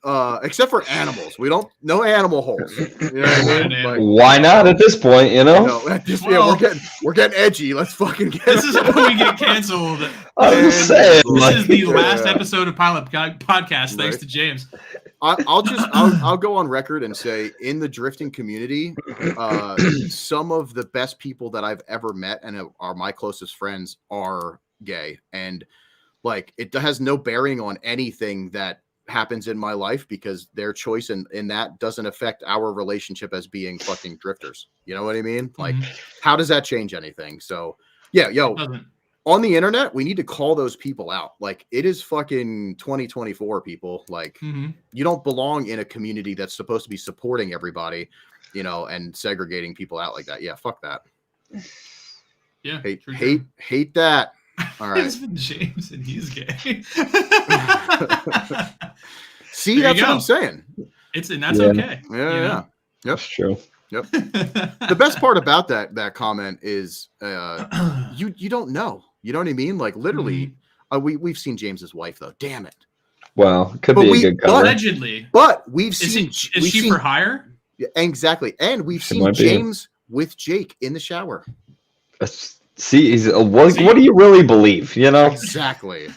Except for animals, no animal holes. You know what I mean? Like, why not at this point? You know? We're getting edgy. Let's fucking get. This is how we get canceled. I'm saying, this is the last episode of Pilot Podcast. Thanks to James. I'll go on record and say, in the drifting community, some of the best people that I've ever met and are my closest friends are gay, and like it has no bearing on anything that happens in my life, because their choice in that doesn't affect our relationship as being fucking drifters. You know what I mean? Like, how does that change anything? So yeah, on the internet, we need to call those people out. Like, it is fucking 2024, people. Like, you don't belong in a community that's supposed to be supporting everybody, you know, and segregating people out like that. Yeah, fuck that. Yeah, hate that. All right. It's been James, and he's gay. See, that's what I'm saying. That's okay. Yeah. Yep. That's true. Yep. The best part about that comment is you don't know. You know what I mean? Like, literally, we've seen James's wife, though. Damn it. Well, could be a good cover. Allegedly. But we've seen. Is she for hire? Yeah, exactly. And we've seen James with Jake in the shower. See, what do you really believe? You know? Exactly.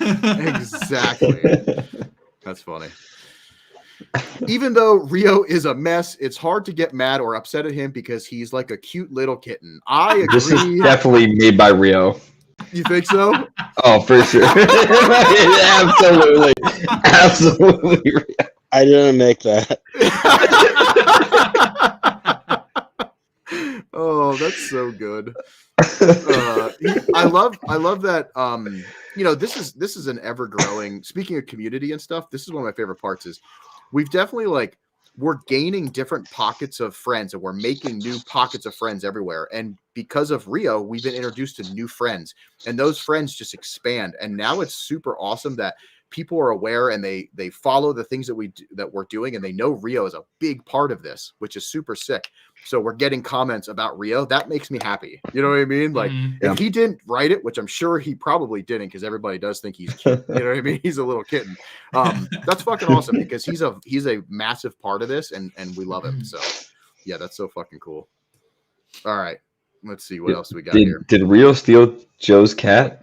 That's funny. Even though Rio is a mess, it's hard to get mad or upset at him because he's like a cute little kitten. I agree. This is definitely made by Rio. You think so? Oh, for sure. Absolutely. I didn't make that. Oh, that's so good. I love that. You know, this is an ever growing. Speaking of community and stuff, this is one of my favorite parts. Is we've definitely we're gaining different pockets of friends, and we're making new pockets of friends everywhere. And because of Rio, we've been introduced to new friends, and those friends just expand. And now it's super awesome that people are aware and they follow the things that we're doing, and they know Rio is a big part of this, which is super sick. So we're getting comments about Rio. That makes me happy. You know what I mean? Like, if he didn't write it, which I'm sure he probably didn't, because everybody does think he's cute. You know what I mean? He's a little kitten. That's fucking awesome, because he's a massive part of this, and we love him. So yeah, that's so fucking cool. All right, let's see what else we got here. Did Rio steal Joe's cat?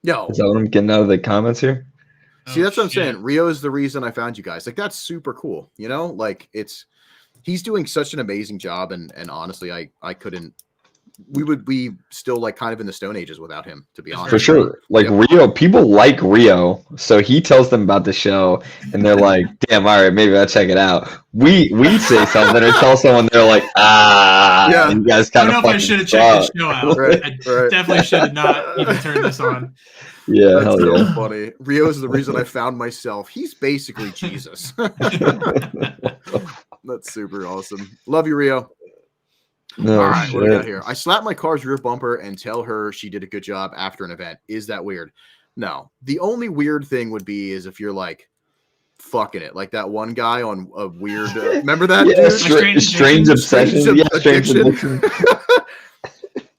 No. Is that what I'm getting out of the comments here? See, that's what I'm saying. Rio is the reason I found you guys. Like, that's super cool. You know, like, he's doing such an amazing job, and honestly, I couldn't. We would be still like kind of in the Stone Ages without him, to be honest. For sure. Like, Rio, people like Rio, so he tells them about the show, and they're like, "Damn, all right, maybe I'll check it out." We say something or tell someone, they're like, yeah. You guys kind of. I don't know if I should have checked the show out. I definitely should have not even turned this on. Yeah, that's so funny. Rio is the reason I found myself. He's basically Jesus. That's super awesome. Love you, Rio. No, all right, what do we got here? I slapped my car's rear bumper and tell her she did a good job after an event. Is that weird? No. The only weird thing would be is if you're like fucking it, like that one guy on a weird. Remember that? Yeah, strange obsession. Yeah, strange addiction.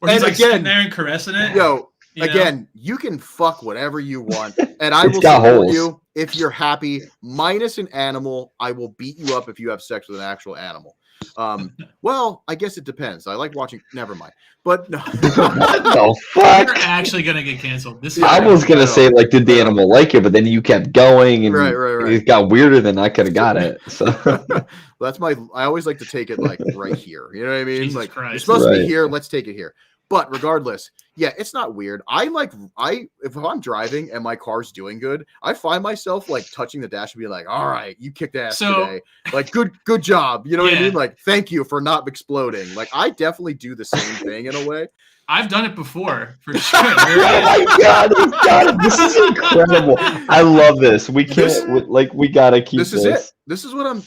Where he's like sitting there and caressing it. Yo. Again, you can fuck whatever you want, and I will support you if you're happy. Minus an animal, I will beat you up if you have sex with an actual animal. Well, I guess it depends. I like watching. Never mind. But no. What the fuck? You're actually gonna get canceled. I was gonna say, like, did the animal like it? But then you kept going, and right. It got weirder than I could have got it. So that's I always like to take it like right here. You know what I mean? Jesus like, Christ. you're supposed to be here. Let's take it here. But regardless, yeah, it's not weird. If I'm driving and my car's doing good, I find myself like touching the dash and be like, all right, you kicked ass today. Like, good job. You know what I mean? Like, thank you for not exploding. Like, I definitely do the same thing in a way. I've done it before, for sure. Oh my God, this is incredible. I love this. We can't, we gotta keep this. This is it. This is what I'm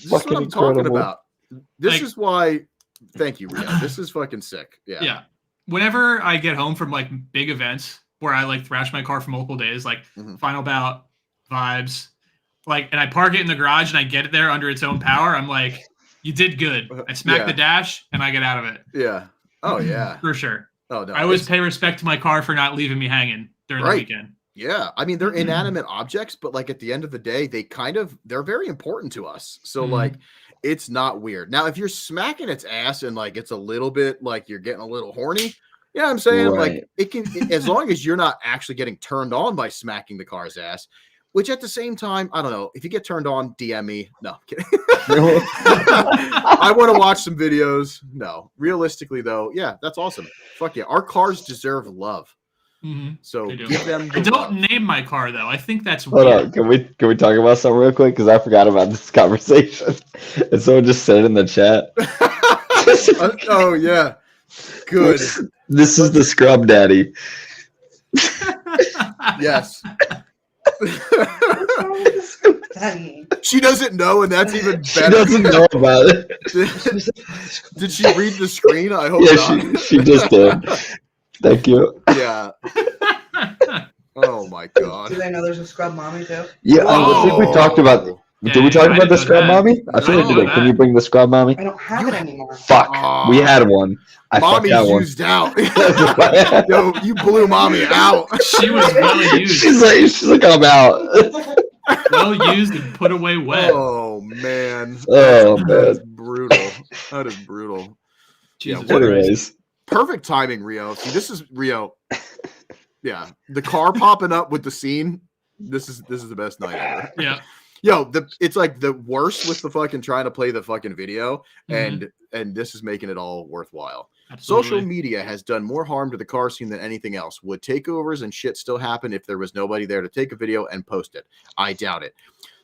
talking about. This is why, thank you, Rio. This is fucking sick. Yeah. Yeah. Whenever I get home from like big events where I like thrash my car for multiple days, like final bout, vibes, like, and I park it in the garage and I get it there under its own power, I'm like, you did good. I smack the dash and I get out of it. Yeah. Oh yeah. For sure. Oh no. I always pay respect to my car for not leaving me hanging during the weekend. Yeah. I mean, they're inanimate objects, but like at the end of the day, they're very important to us. So like, it's not weird. Now, if you're smacking its ass and like it's a little bit like you're getting a little horny, you know what I'm saying? Right. Like it can, as long as you're not actually getting turned on by smacking the car's ass, which at the same time, I don't know, if you get turned on, DM me. No, I'm kidding. I want to watch some videos. No, realistically though, yeah, that's awesome. Fuck yeah. Our cars deserve love. So give them I don't name my car though. I think that's Hold weird. on. Can we talk about something real quick? Because I forgot about this conversation. And someone just said it in the chat. Oh yeah. Good. This is the scrub daddy. Yes. She doesn't know, and that's even better. She doesn't know about it. Did she read the screen? I hope not. She just did. Thank you. Yeah. Oh my god. Do they know there's a scrub mommy too? Yeah, I think we talked about. Did we talk about the scrub mommy? I feel like we did. Can you bring the scrub mommy? I don't have it anymore. Fuck. We had one. Mommy's used out. Yo, you blew mommy out. She was well used. She's like, I'm out. Well used and put away wet. Oh man. Oh man. That's brutal. That is brutal. Jesus. Anyways. Perfect timing, Rio. See, this is Rio. Yeah, the car popping up with the scene. This is the best night ever. Yeah. Yo, it's like the worst with the fucking trying to play the fucking video, and this is making it all worthwhile. Absolutely. Social media has done more harm to the car scene than anything else. Would takeovers and shit still happen if there was nobody there to take a video and post it? I doubt it.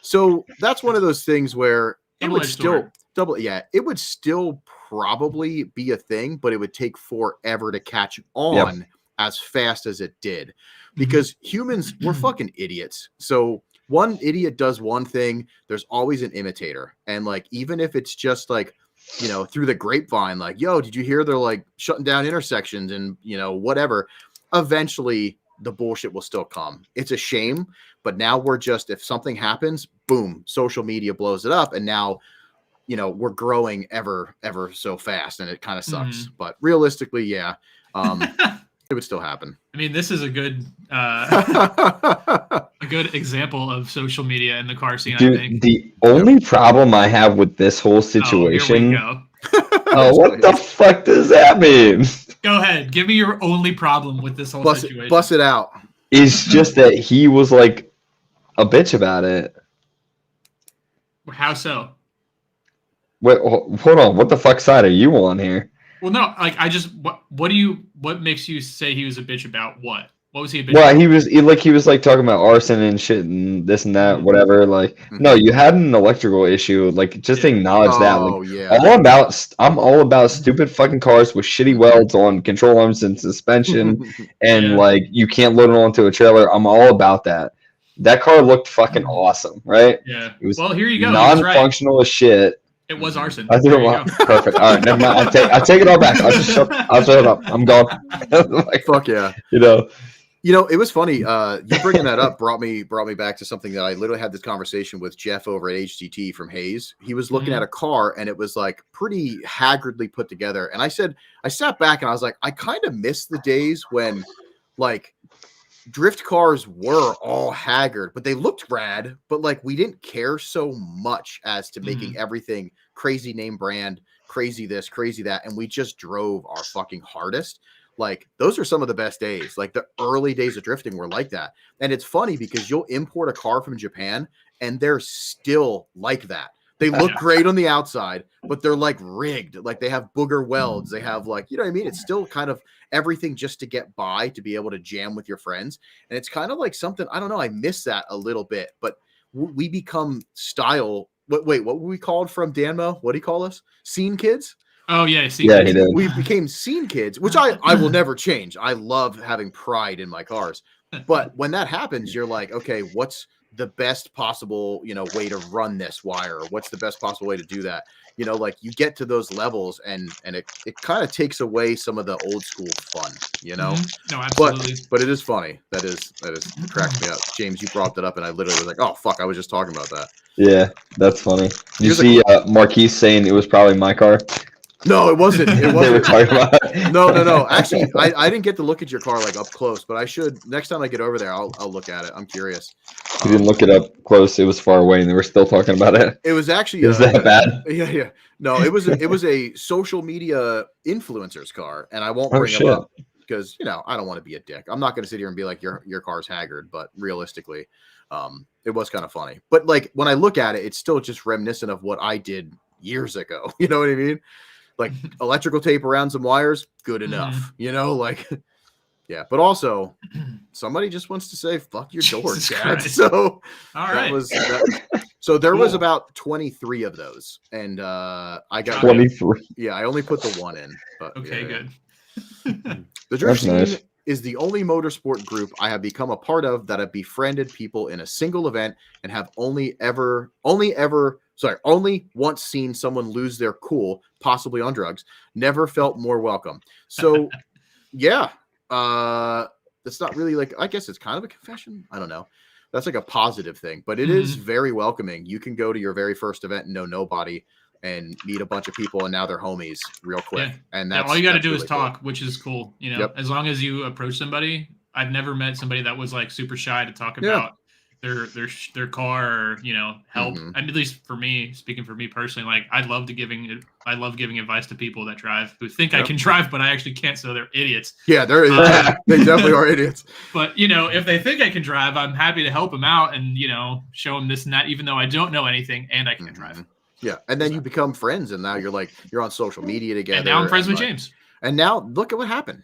So that's one of those things where it would still it would still probably be a thing, but it would take forever to catch on as fast as it did, because humans, we're fucking idiots. So one idiot does one thing, there's always an imitator. And like, even if it's just like, you know, through the grapevine, like, yo, did you hear they're like shutting down intersections and, you know, whatever, eventually the bullshit will still come. It's a shame, but now we're just, if something happens, boom, social media blows it up. And now, you know, we're growing ever so fast, and it kind of sucks. But realistically, yeah, it would still happen. I mean, this is a good example of social media in the car scene. Dude, I think the only problem I have with this whole situation. Here we go. What the fuck does that mean? Go ahead, give me your only problem with this whole situation. Bust it out. It's just that he was like a bitch about it. How so? Wait, hold on. What the fuck side are you on here? Well, no, like what makes you say he was a bitch about what? What was he a bitch Well, about? he was like talking about arson and shit and this and that, whatever. Like, no, you had an electrical issue. Like, just acknowledge that. Like, I'm all about stupid fucking cars with shitty welds on control arms and suspension, and like you can't load it onto a trailer. I'm all about that. That car looked fucking awesome, right? Yeah. It was well, here you go. Non-functional as shit. It was arson. I threw him perfect. All right, never mind. I take it all back. I'll shut it up. I'm gone. Like, fuck yeah. You know, it was funny. You bringing that up brought me back to something that I literally had this conversation with Jeff over at HTT from Hayes. He was looking at a car and it was like pretty haggardly put together. And I sat back and I was like, I kind of miss the days when like drift cars were all haggard, but they looked rad, but like we didn't care so much as to making everything crazy name brand, crazy this, crazy that, and we just drove our fucking hardest. Like those are some of the best days. Like the early days of drifting were like that. And it's funny because you'll import a car from Japan and they're still like that. They look great on the outside, but they're like rigged. Like they have booger welds. They have like, you know what I mean? It's still kind of everything just to get by, to be able to jam with your friends. And it's kind of like something, I don't know, I miss that a little bit, but we become style. Wait, what were we called from Danmo? What do you call us? Scene kids? Oh yeah, yeah, he did. We became scene kids, which I will never change. I love having pride in my cars. But when that happens, you're like, okay, what's the best possible, you know, way to run this wire? Or what's the best possible way to do that? You know, like you get to those levels and it kind of takes away some of the old school fun, you know? No, absolutely. But it is funny. That is cracks me up. James, you brought that up and I literally was like, oh fuck, I was just talking about that. Yeah, that's funny. You see Marquise saying it was probably my car? No, it wasn't. It wasn't. They were talking about it. No. Actually, I didn't get to look at your car like up close, but I should. Next time I get over there, I'll look at it. I'm curious. You didn't look it up close. It was far away, and they were still talking about it. It was actually. Is that bad? Yeah. No, it was a social media influencer's car, and I won't bring him up because I don't want to be a dick. I'm not going to sit here and be like your car's haggard, but realistically, it was kind of funny. But like when I look at it, it's still just reminiscent of what I did years ago. You know what I mean? Like electrical tape around some wires, good enough. Like, yeah. But also, somebody just wants to say, fuck your door, Dad. So, all right. So there was about 23 of those. And I got 23. Yeah, I only put the one in. But okay, good. The drift scene is the only motorsport group I have become a part of that have befriended people in a single event and have only once seen someone lose their cool, possibly on drugs, never felt more welcome. So, yeah, that's not really like, I guess it's kind of a confession. I don't know. That's like a positive thing, but it is very welcoming. You can go to your very first event and know nobody and meet a bunch of people, and now they're homies real quick. Yeah. And that's all you got to do really is talk, which is cool. As long as you approach somebody. I've never met somebody that was like super shy to talk about their car or help. And at least for me, speaking for me personally, like I love giving advice to people that drive who think I can drive, but I actually can't. So they're idiots. Yeah, they definitely are idiots. But if they think I can drive, I'm happy to help them out and show them this and that, even though I don't know anything and I can't drive. Yeah, and then you become friends, and now you're on social media together. And now I'm friends with James. And now look at what happened.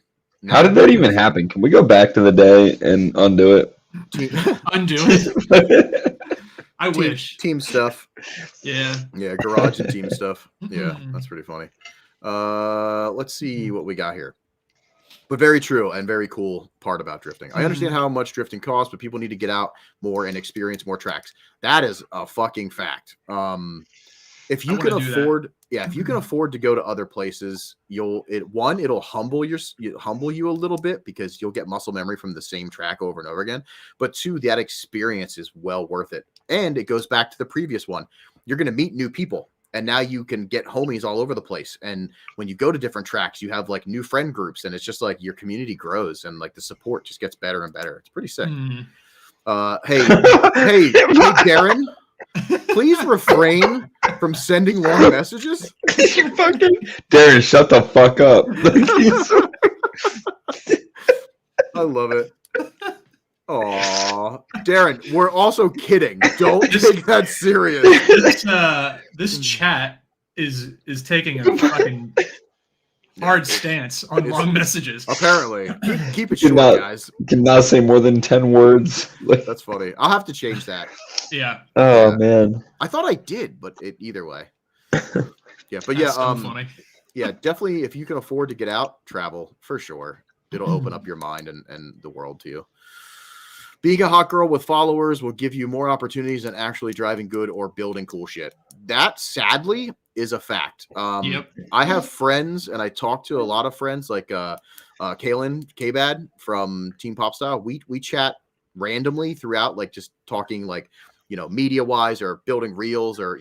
How did that even happen? Can we go back to the day and undo it? Undo it? I wish. Team stuff. Yeah. Yeah, garage and team stuff. Yeah, that's pretty funny. Let's see what we got here. But very true and very cool part about drifting. I understand how much drifting costs, but people need to get out more and experience more tracks. That is a fucking fact. If you can afford, if you can afford to go to other places, it'll humble you a little bit because you'll get muscle memory from the same track over and over again. But two, that experience is well worth it. And it goes back to the previous one. You're going to meet new people, and now you can get homies all over the place. And when you go to different tracks, you have like new friend groups, and it's just like your community grows and like the support just gets better and better. It's pretty sick. Hey, Darren. Please refrain from sending long messages. Darren, shut the fuck up. I love it. Aw, Darren, we're also kidding. Don't take that serious. This chat is taking a fucking hard stance on long messages. Apparently, keep it short, guys. Cannot say more than 10 words. That's funny. I'll have to change that. Yeah. Oh man. I thought I did, but either way. Yeah, but that's so funny. Yeah, definitely. If you can afford to get out, travel for sure. It'll open up your mind and the world to you. Being a hot girl with followers will give you more opportunities than actually driving good or building cool shit. That sadly is a fact. I have friends, and I talk to a lot of friends like Kaylin K-Bad from Team Pop Style. We chat randomly throughout, like just talking like, media wise or building reels or,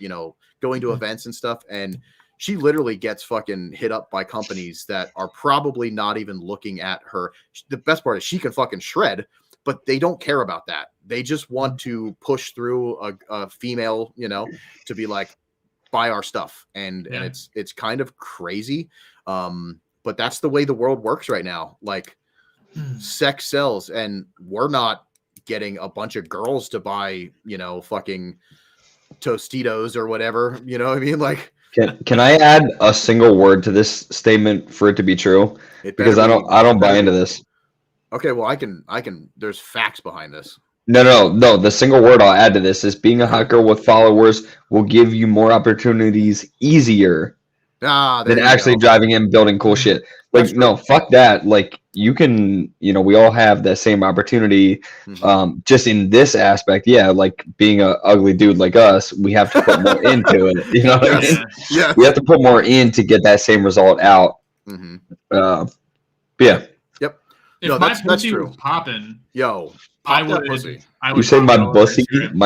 going to events and stuff. And she literally gets fucking hit up by companies that are probably not even looking at her. The best part is she can fucking shred, but they don't care about that. They just want to push through a female, to be like, buy our stuff. And it's kind of crazy. But that's the way the world works right now. Like sex sells, and we're not getting a bunch of girls to buy, fucking Tostitos or whatever. You know what I mean? Like, can I add a single word to this statement for it to be true? Because I don't buy into this. Okay, well, I can. There's facts behind this. No. The single word I'll add to this is being a hot girl with followers will give you more opportunities easier than actually driving in, building cool shit. Like, no, fuck that. Like, you can, we all have that same opportunity. Just in this aspect, yeah, like being a ugly dude like us, we have to put more into it. You know what I mean? Yeah. We have to put more in to get that same result out. Yeah. Yep. If my pussy was popping, I would. Pussy. You say my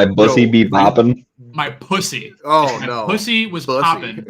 bussy be popping? My pussy. Oh, my no. Pussy was popping.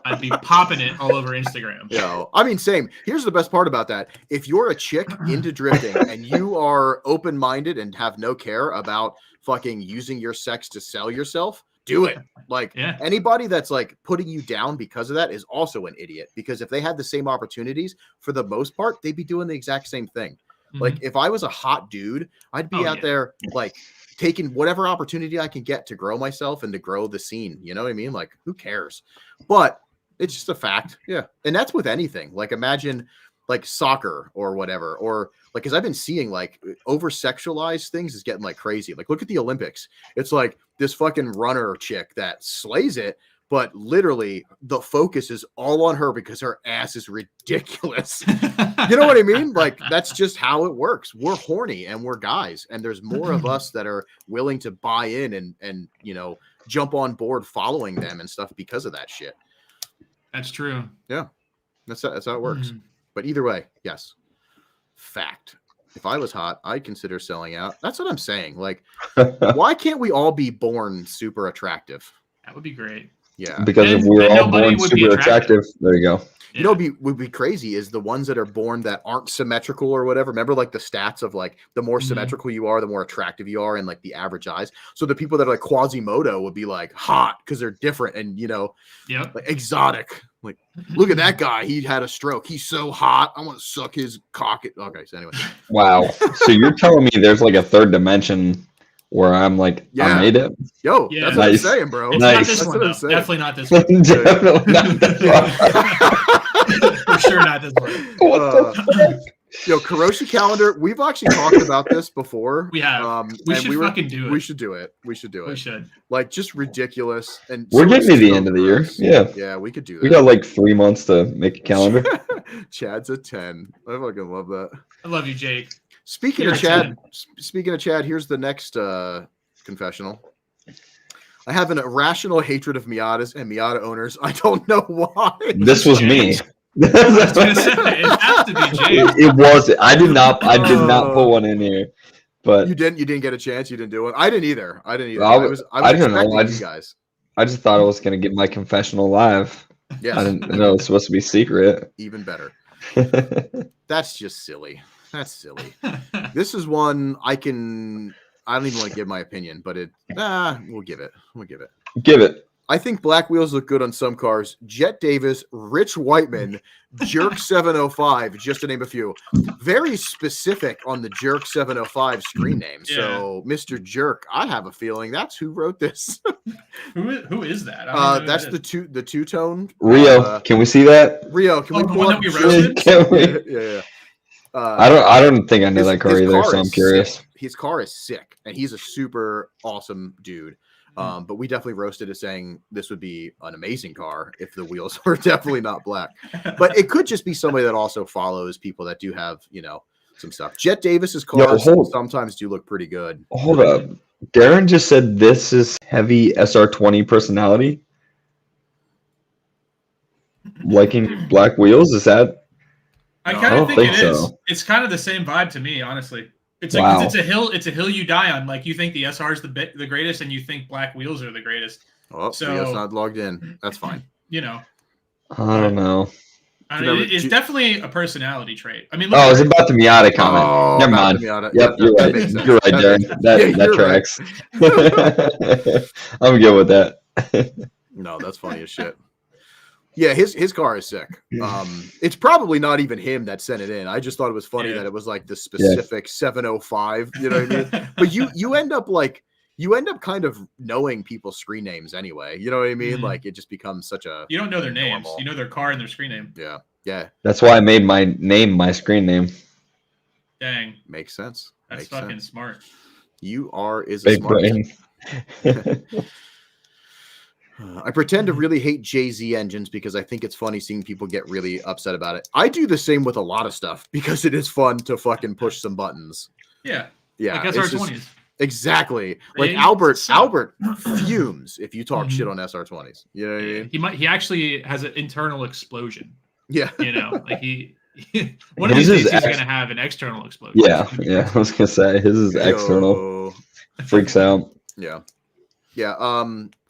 I'd be popping it all over Instagram. I mean, same. Here's the best part about that. If you're a chick into drifting and you are open-minded and have no care about fucking using your sex to sell yourself, do it. Like, anybody that's like putting you down because of that is also an idiot, because if they had the same opportunities, for the most part, they'd be doing the exact same thing. Like, if I was a hot dude, I'd be out there like taking whatever opportunity I can get to grow myself and to grow the scene. You know what I mean? Like, who cares? But it's just a fact. Yeah. And that's with anything. Like, imagine like soccer or whatever, or like, cause I've been seeing like over sexualized things is getting like crazy. Like, look at the Olympics. It's like this fucking runner chick that slays it, but literally the focus is all on her because her ass is ridiculous. You know what I mean? Like, that's just how it works. We're horny and we're guys, and there's more of us that are willing to buy in and jump on board following them and stuff because of that shit. That's true. Yeah. That's how it works. But either way, yes. Fact. If I was hot, I'd consider selling out. That's what I'm saying. Like, why can't we all be born super attractive? That would be great. Yeah. Because if we were all born super attractive, there you go. You know, would be crazy is the ones that are born that aren't symmetrical or whatever. Remember, like the stats of like the more symmetrical you are, the more attractive you are in like the average eyes. So the people that are like Quasimodo would be like hot because they're different and like exotic. Like, look at that guy. He had a stroke. He's so hot. I want to suck his cock. Okay, so anyway. Wow. So you're telling me there's like a third dimension where I'm like, I made it. That's what I'm saying, bro. It's not this one, though. Definitely not this one. Definitely not this one. For sure not this one. What the fuck? Karoshi calendar. We've actually talked about this before. We have. We should fucking do it. We should do it. We should. Like, just ridiculous. And we're getting to the end of the year. Yeah, we could do that. We got like 3 months to make a calendar. Chad's a 10. I fucking love that. I love you, Jake. Speaking of Chad, here's the next confessional. I have an irrational hatred of Miatas and Miata owners. I don't know why. This was me. I was gonna say, it has to be Jake. It was. I did not put one in here. But you didn't get a chance. You didn't do it. I didn't either. I didn't know. I just thought I was gonna get my confessional live. Yes. I didn't know it was supposed to be secret. Even better. That's just silly. That's silly. This is one I don't even want to give my opinion, but we'll give it. Give it. I think black wheels look good on some cars. Jet Davis, Rich Whiteman, Jerk 705, just to name a few. Very specific on the Jerk 705 screen name. Yeah. So, Mr. Jerk, I have a feeling that's who wrote this. Who is that? That's the two-tone. Rio, can we see that? Rio, can we the pull one up? that we roasted? Can we? Yeah. I don't think I knew that car either, so I'm curious. Sick. His car is sick, and he's a super awesome dude. But we definitely roasted it, saying this would be an amazing car if the wheels were definitely not black. But it could just be somebody that also follows people that do have, some stuff. Jet Davis's cars sometimes do look pretty good. Hold up. Darren just said this is heavy SR20 personality. Liking black wheels? Is that? I kind of think it is. So. It's kind of the same vibe to me, honestly. It's like it's a hill you die on. Like, you think the SR is the greatest, and you think black wheels are the greatest. Oh, so it's not logged in. That's fine. I don't know. It's definitely a personality trait. I mean, it's about the Miata comment. Never mind. Yep, you're right. You're right, Darren. That tracks. Right. I'm good with that. No, that's funny as shit. Yeah, his car is sick. It's probably not even him that sent it in. I just thought it was funny that it was like the specific 705. You know what I mean? But you end up like you end up kind of knowing people's screen names anyway. You know what I mean? Mhm. Like it just becomes such a. You don't know their names. normal. You know their car and their screen name. Yeah. Yeah. That's why I made my name my screen name. Dang. Makes sense. That's Makes fucking sense. smart. You is a Big smart. brain. I pretend to really hate Jay-Z engines because I think it's funny seeing people get really upset about it. I do the same with a lot of stuff because it is fun to fucking push some buttons. Yeah. Yeah. Like it's SR20s. just- exactly. Like They Albert suck. fumes if you talk Mhm. shit on SR20s. You know what I mean? He actually has an internal explosion. Yeah. You know, like one of His these is days he's gonna have an external explosion. Yeah. I was gonna say his is external. Yo. Freaks out. Yeah. Yeah.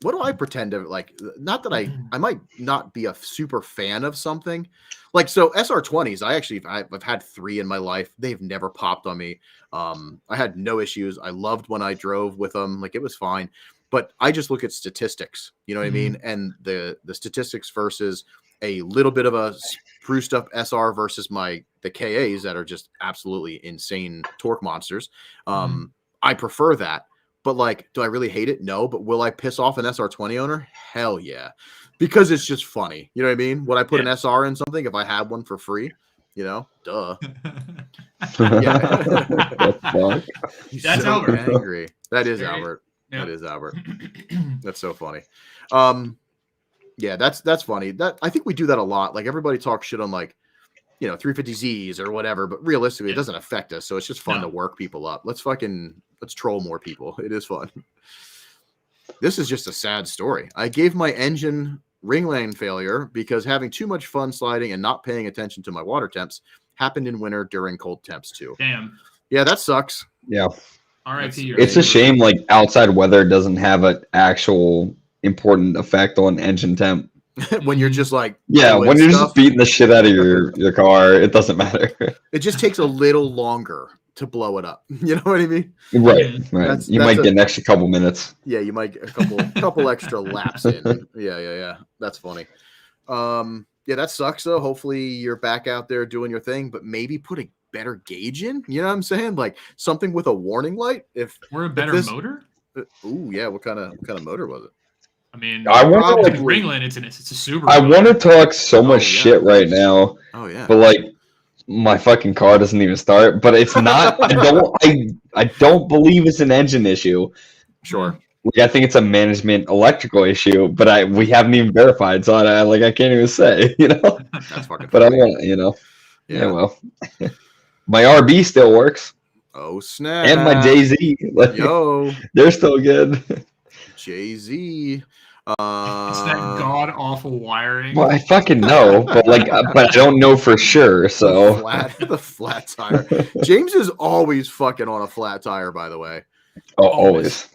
What do I pretend to like? Not that I might not be a super fan of something. Like so SR20s, I've had 3 in my life. They've never popped on me. I had no issues. I loved when I drove with them. Like it was fine. But I just look at statistics, you know what I mean? And the statistics versus a little bit of a spruced up SR versus the KAs that are just absolutely insane torque monsters. I prefer that. But like, do I really hate it? No. But will I piss off an SR20 owner? Hell yeah. Because it's just funny. You know what I mean? Would I put an SR in something if I had one for free? You know? Duh. Yeah. He's That's so Albert. angry. That is Very- Albert. Yeah. That is Albert. That's so funny. Yeah, that's funny. That I think we do that a lot. Like everybody talks shit on like, 350Zs or whatever, but realistically, it doesn't affect us. So it's just fun to work people up. Let's troll more people. It is fun. This is just a sad story. I gave my engine ringline failure because having too much fun sliding and not paying attention to my water temps happened in winter during cold temps too. Damn. Yeah, that sucks. Yeah. R.I.P. It's a shame like outside weather doesn't have an actual important effect on engine temp. When you're just like when you're just beating the shit out of your car, it doesn't matter. It just takes a little longer to blow it up. You know what I mean? Right. You might get an extra couple minutes. Yeah, you might get a couple extra laps in. Yeah. That's funny. Yeah, that sucks though. Hopefully you're back out there doing your thing, but maybe put a better gauge in. You know what I'm saying? Like something with a warning light. We're a better motor. Ooh, yeah. What kind of motor was it? I mean, I want to Ringland. It's a Subaru. I want to talk so much shit right now. Oh yeah. But like, my fucking car doesn't even start. But it's not. I don't believe it's an engine issue. Sure. Like, I think it's a management electrical issue. But we haven't even verified, so I can't even say. That's fucking. But I want Yeah. Well, my RB still works. Oh snap! And my Jay-Z. Like, Yo, they're still good. Jay-Z. It's that god awful wiring. Well, I fucking know, but I don't know for sure. So the flat tire. James is always fucking on a flat tire. By the way, always.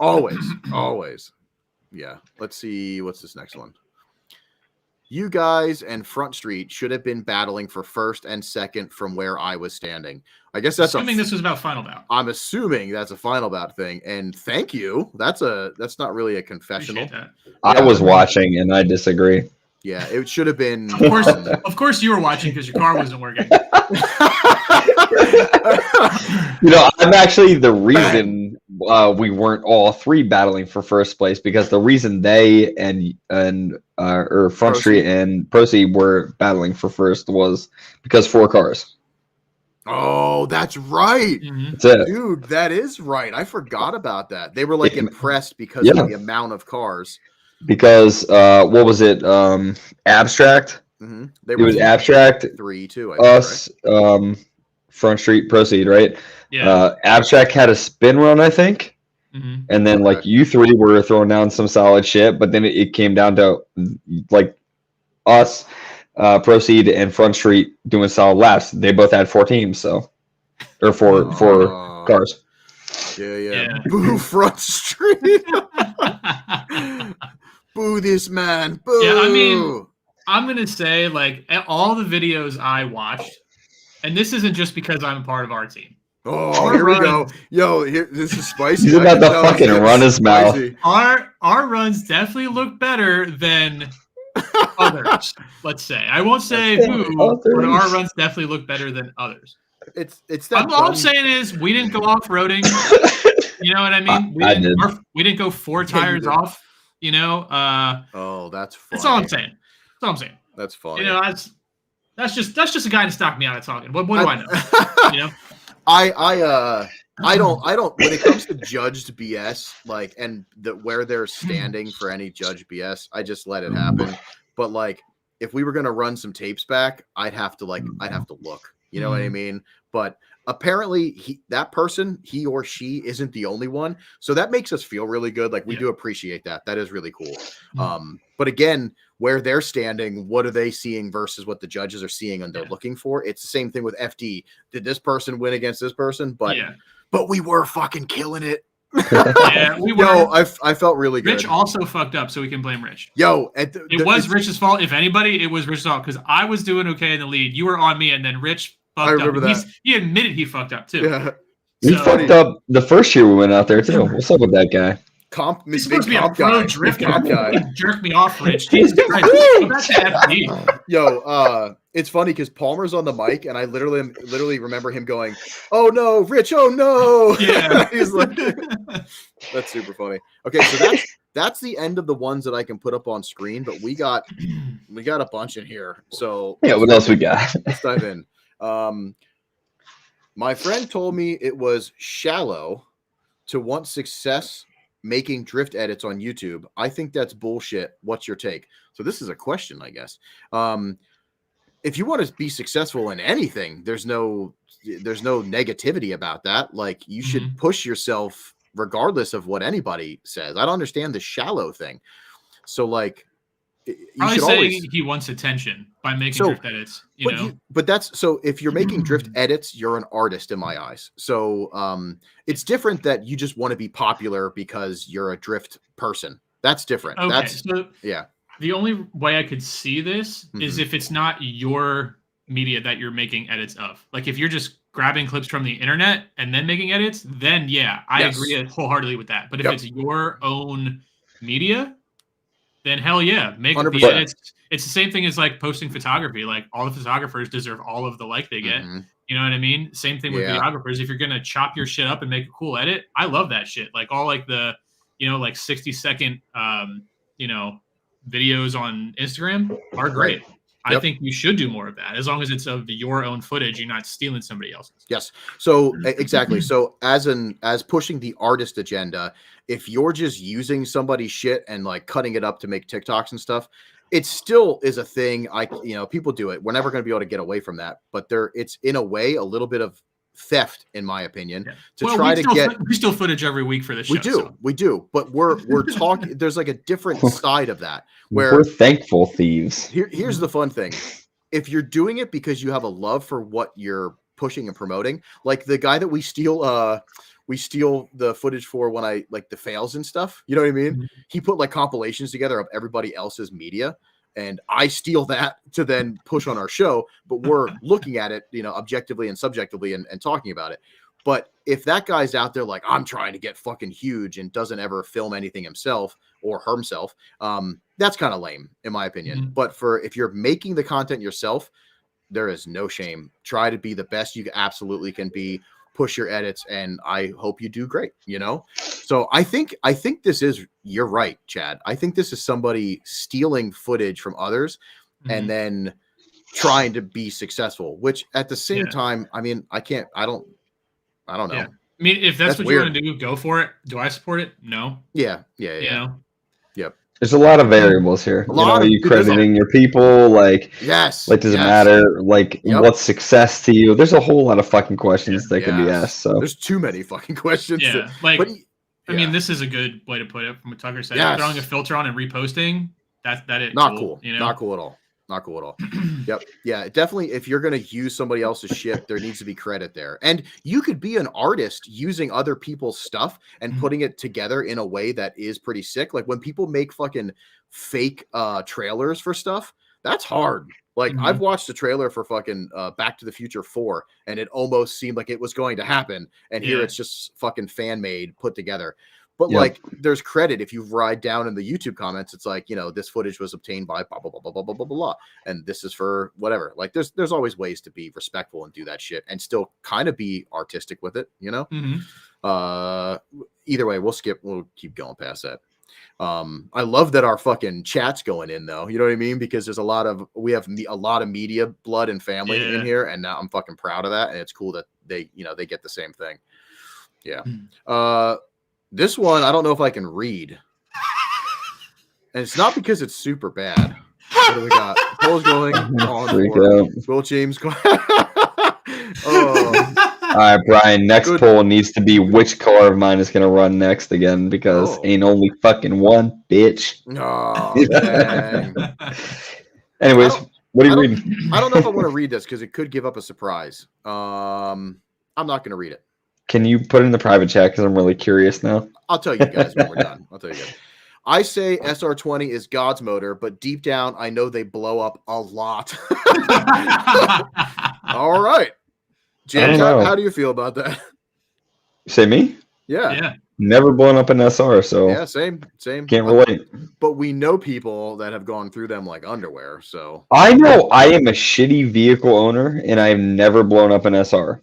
Yeah. Let's see. What's this next one? You guys and Front Street should have been battling for first and second from where I was standing. I guess that's assuming this was about final bout. I'm assuming that's a final bout thing. And thank you. That's not really a confessional. I was watching and I disagree. Yeah, it should have been. Of course, you were watching because your car wasn't working. I'm actually the reason we weren't all 3 battling for first place, because the reason they and Front Street and Proceed were battling for first was because 4 cars. Oh, that's right. That's it. Dude, that is right. I forgot about that. They were like impressed because of the amount of cars. Because what was it? Abstract. Mm-hmm. It was Abstract. 3, 2. Us, right? Front Street, Proceed, right? Yeah. Abstract had a spin run, I think. Mm-hmm. And then like you 3 were throwing down some solid shit, but then it came down to like us, Proceed, and Front Street doing solid laps. They both had 4 teams, so or four cars. Yeah. Boo Front Street. Boo this man. Boo. Yeah, I mean, I'm gonna say like all the videos I watched, and this isn't just because I'm a part of our team. Oh, here we go. Yo, this is spicy. He's about to fucking run his mouth. Our runs definitely look better than others. Let's say. I won't say who, but our runs definitely look better than others. It's that. All I'm saying is we didn't go off-roading. You know what I mean? We didn't go 4 tires off. You know. Oh, that's funny. That's all I'm saying. That's all I'm saying. That's funny. You know, that's just a guy to stock me out of talking. What do I know? You know. I don't when it comes to judged BS, like, and where they're standing for any judged BS, I just let it happen. But like, if we were gonna run some tapes back, I'd have to look. You know what I mean? But apparently that person, he or she, isn't the only one. So that makes us feel really good. Like, we do appreciate that. That is really cool. But again, where they're standing, what are they seeing versus what the judges are seeing and they're looking for? It's the same thing with FD. Did this person win against this person? But we were fucking killing it. Yeah, we were. Yo, I felt really good. Rich also fucked up, so we can blame Rich. Yo, it was Rich's fault. If anybody, it was Rich's fault, because I was doing okay in the lead. You were on me, and then Rich fucked up. I remember that. He admitted he fucked up too. Yeah. He fucked up the first year we went out there too. What's up with that guy? He's supposed to be a pro drifter. Jerk me off, Rich. Jesus Christ. Yo, it's funny because Palmer's on the mic, and I literally remember him going, "Oh no, Rich! Oh no!" Yeah, he's like, that's super funny. Okay, so that's the end of the ones that I can put up on screen, but we got a bunch in here. So yeah, what else we got? Let's dive in. My friend told me it was shallow to want success making drift edits on YouTube. I think that's bullshit. What's your take? So this is a question, I guess. If you want to be successful in anything, there's no negativity about that. Like, you should push yourself regardless of what anybody says. I don't understand the shallow thing. So like, probably saying he wants attention by making drift edits. But that's so. If you're making drift edits, you're an artist in my eyes. So it's different that you just want to be popular because you're a drift person. That's different. Okay, so the only way I could see this is if it's not your media that you're making edits of. Like, if you're just grabbing clips from the internet and then making edits, then I agree wholeheartedly with that. But if it's your own media, then hell yeah, make 100%. The edits. It's the same thing as like posting photography. Like, all the photographers deserve all of the like they get. You know what I mean? Same thing with videographers. If you're gonna chop your shit up and make a cool edit, I love that shit. Like, all like the, like 60-second videos on Instagram are great. I think you should do more of that, as long as it's of your own footage. You're not stealing somebody else's. Yes. So exactly. So as pushing the artist agenda, if you're just using somebody's shit and like cutting it up to make TikToks and stuff, it still is a thing. People do it. We're never going to be able to get away from that. But it's in a way a little bit of theft, in my opinion, we steal footage every week for this show. We do, but we're talking. There's like a different side of that where we're thankful thieves. Here's the fun thing: if you're doing it because you have a love for what you're pushing and promoting, like the guy that we steal the footage for when I like the fails and stuff. You know what I mean? He put like compilations together of everybody else's media. And I steal that to then push on our show, but we're looking at it, objectively and subjectively and talking about it. But if that guy's out there like, I'm trying to get fucking huge and doesn't ever film anything himself or herself, that's kind of lame, in my opinion. But if you're making the content yourself, there is no shame. Try to be the best you absolutely can be. Push your edits, and I hope you do great. So I think you're right, Chad. I think this is somebody stealing footage from others and then trying to be successful, which at the same time, I mean, I don't know. I mean, if that's what you want to do, go for it. Do I support it? No. Yeah. Yep. There's a lot of variables here. Are you crediting your people? Like, does it matter? Like, what's success to you? There's a whole lot of fucking questions that can be asked. So there's too many fucking questions. Yeah. I mean, this is a good way to put it from what Tucker said. Throwing a filter on and reposting, that is not cool. Not cool at all. Not cool at all. Yep. Yeah, definitely. If you're going to use somebody else's shit, there needs to be credit there. And you could be an artist using other people's stuff and putting it together in a way that is pretty sick. Like when people make fucking fake trailers for stuff, that's hard. Like I've watched a trailer for fucking Back to the Future 4 and it almost seemed like it was going to happen. And here it's just fucking fan made, put together. But like, there's credit if you ride down in the YouTube comments. It's like, this footage was obtained by blah blah blah blah blah blah blah blah, and this is for whatever. Like, there's always ways to be respectful and do that shit, and still kind of be artistic with it. Either way, we'll keep going past that. I love that our fucking chat's going in though. You know what I mean? Because we have a lot of media blood and family in here, and now I'm fucking proud of that, and it's cool that they get the same thing. Yeah. This one, I don't know if I can read. And it's not because it's super bad. What do we got? Poll's going on. Will James going. Oh. All right, Brian. Next poll needs to be which car of mine is going to run next again because ain't only fucking one, bitch. Oh, dang. Anyways, what are you reading? I don't know if I want to read this because it could give up a surprise. I'm not going to read it. Can you put it in the private chat because I'm really curious now? I'll tell you guys when we're done. I say SR20 is God's motor, but deep down, I know they blow up a lot. All right. James, how do you feel about that? Say me? Yeah. Never blown up an SR, so yeah, same. Can't relate. But we know people that have gone through them like underwear, so I know I am a shitty vehicle owner, and I've never blown up an SR.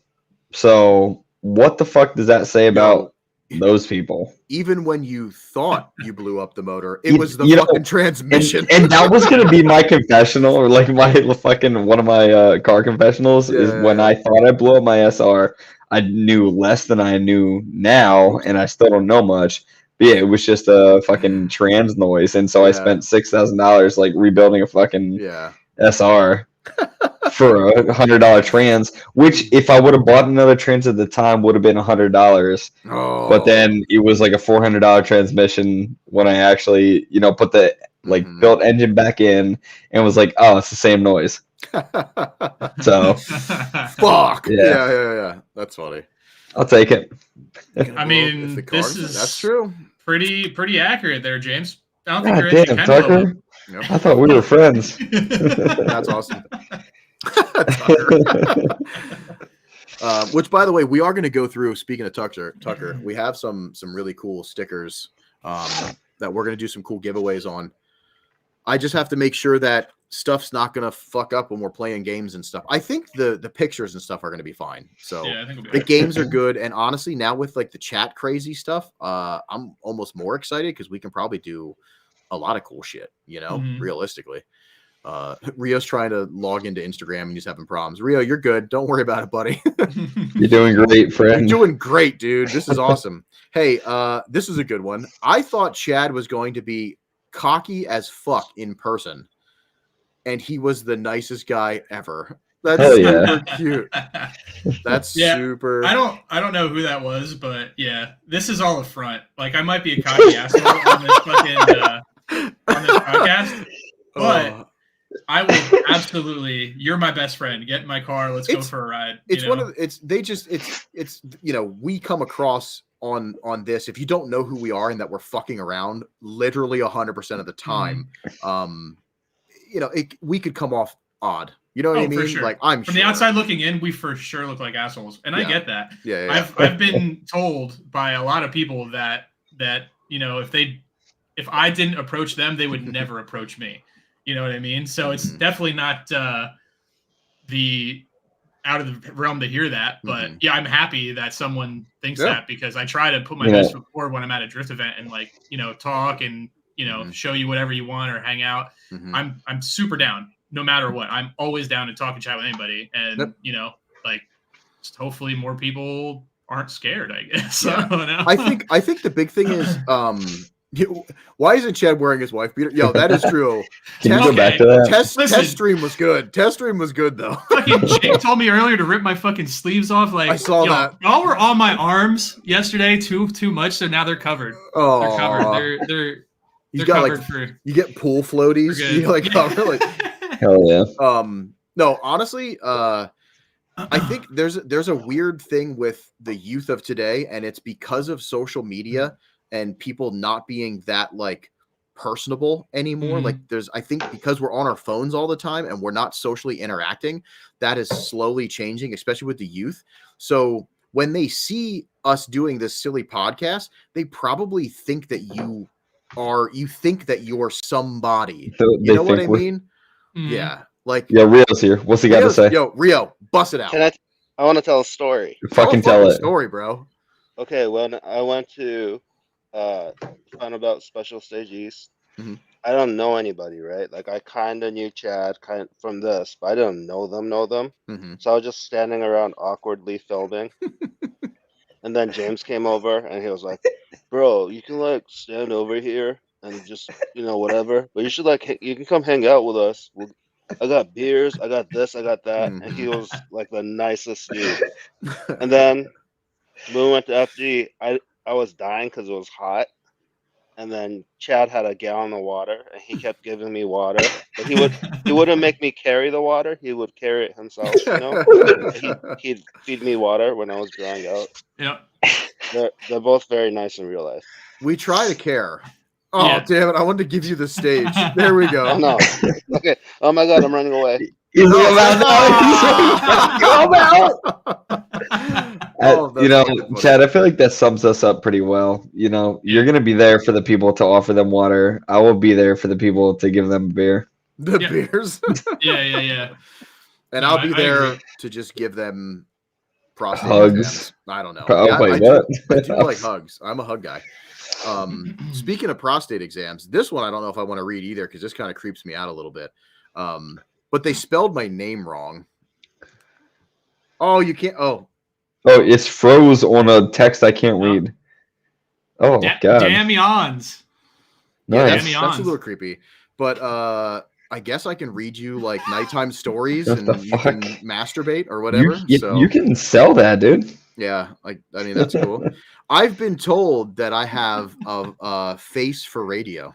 So what the fuck does that say about those people? Even when you thought you blew up the motor, it was the fucking transmission. And that was going to be my confessional, or like my fucking one of my car confessionals is when I thought I blew up my SR, I knew less than I knew now, and I still don't know much. But yeah, it was just a fucking trans noise, and so I spent $6,000 like rebuilding a fucking SR. For $100 trans, which if I would have bought another trans at the time would have been $100. But then it was like a $400 transmission when I actually, put the built engine back in and was like, oh, it's the same noise. So fuck. Yeah. That's funny. I'll take it. I mean, that's true. Pretty accurate there, James. I don't think God your engine damn, can blow up. Tucker. I thought we were friends. That's awesome. Which, by the way, we are going to go through. Speaking of Tucker, we have some really cool stickers that we're going to do some cool giveaways on. I just have to make sure that stuff's not going to fuck up when we're playing games and stuff. I think the pictures and stuff are going to be fine. So I think the games are good. And honestly, now with like the chat crazy stuff, I'm almost more excited because we can probably do a lot of cool shit, realistically. Rio's trying to log into Instagram and he's having problems. Rio, you're good. Don't worry about it, buddy. You're doing great, friend. You're doing great, dude. This is awesome. Hey, this is a good one. I thought Chad was going to be cocky as fuck in person, and he was the nicest guy ever. That's super cute. That's super. I don't know who that was, but yeah, this is all a front. Like I might be a cocky asshole on this fucking on this podcast, but I will absolutely. You're my best friend. Get in my car. Let's go for a ride. It's we come across on this. If you don't know who we are and that we're fucking around, literally 100% of the time, we could come off odd. You know what I mean? For sure. Like I'm from the outside looking in, we for sure look like assholes, and I get that. Yeah. I've been told by a lot of people that if I didn't approach them, they would never approach me. You know what I mean? So it's definitely not the out of the realm to hear that. But I'm happy that someone thinks that, because I try to put my best foot forward when I'm at a drift event and talk and show you whatever you want or hang out. I'm super down no matter what. I'm always down to talk and chat with anybody, and just hopefully more people aren't scared, I guess. Yeah. I don't know. I think the big thing is why isn't Chad wearing his wife beater? Yo, that is true. Can you go back to that? Test stream was good. Test stream was good though. Fucking Jake told me earlier to rip my fucking sleeves off. Like I saw that. Y'all were on my arms yesterday too much, so now they're covered. Oh, they're covered. They're got covered you get pool floaties. You cover hell yeah. No, honestly, I think there's a weird thing with the youth of today, and it's because of social media and people not being that personable anymore. I think because we're on our phones all the time and we're not socially interacting, that is slowly changing, especially with the youth. So when they see us doing this silly podcast, they probably think that you think that you're somebody. So You know what I mean? Yeah. Like, yo, Rio's here. What's he got to say? Yo, Rio, bust it out. I want to tell a story. Fucking tell it. Story, bro. Okay, when I went to find about Special Stage East, I don't know anybody, right? Like, I kind of knew Chad from this, but I didn't know them. So I was just standing around awkwardly filming. And then James came over, and he was like, bro, you can, like, stand over here and just, whatever. But you should, like, you can come hang out with us. I got beers, I got this, I got that. And he was, like, the nicest dude. And then when we went to FG, I was dying because it was hot. And then Chad had a gallon of water, and he kept giving me water. But he wouldn't make me carry the water. He would carry it himself. He'd feed me water when I was drying out. Yeah, they're both very nice in real life. We try to care. Oh, damn it! I wanted to give you the stage. There we go. No. Okay. Oh my God, I'm running away. He's Chad, I feel like that sums us up pretty well. You're going to be there for the people to offer them water. I will be there for the people to give them beer. The beers? Yeah. And I'll be there to just give them prostate hugs. Exams. I don't know. I do like hugs. I'm a hug guy. Speaking of prostate exams, this one I don't know if I want to read either because this kind of creeps me out a little bit. But they spelled my name wrong. Oh, you can't. Oh, it's froze on a text I can't read. Oh, God. Damn yawns. Nice. That's a little creepy. But I guess I can read you like nighttime stories and you can masturbate or whatever. You can sell that, dude. Yeah. I mean, that's cool. I've been told that I have a face for radio.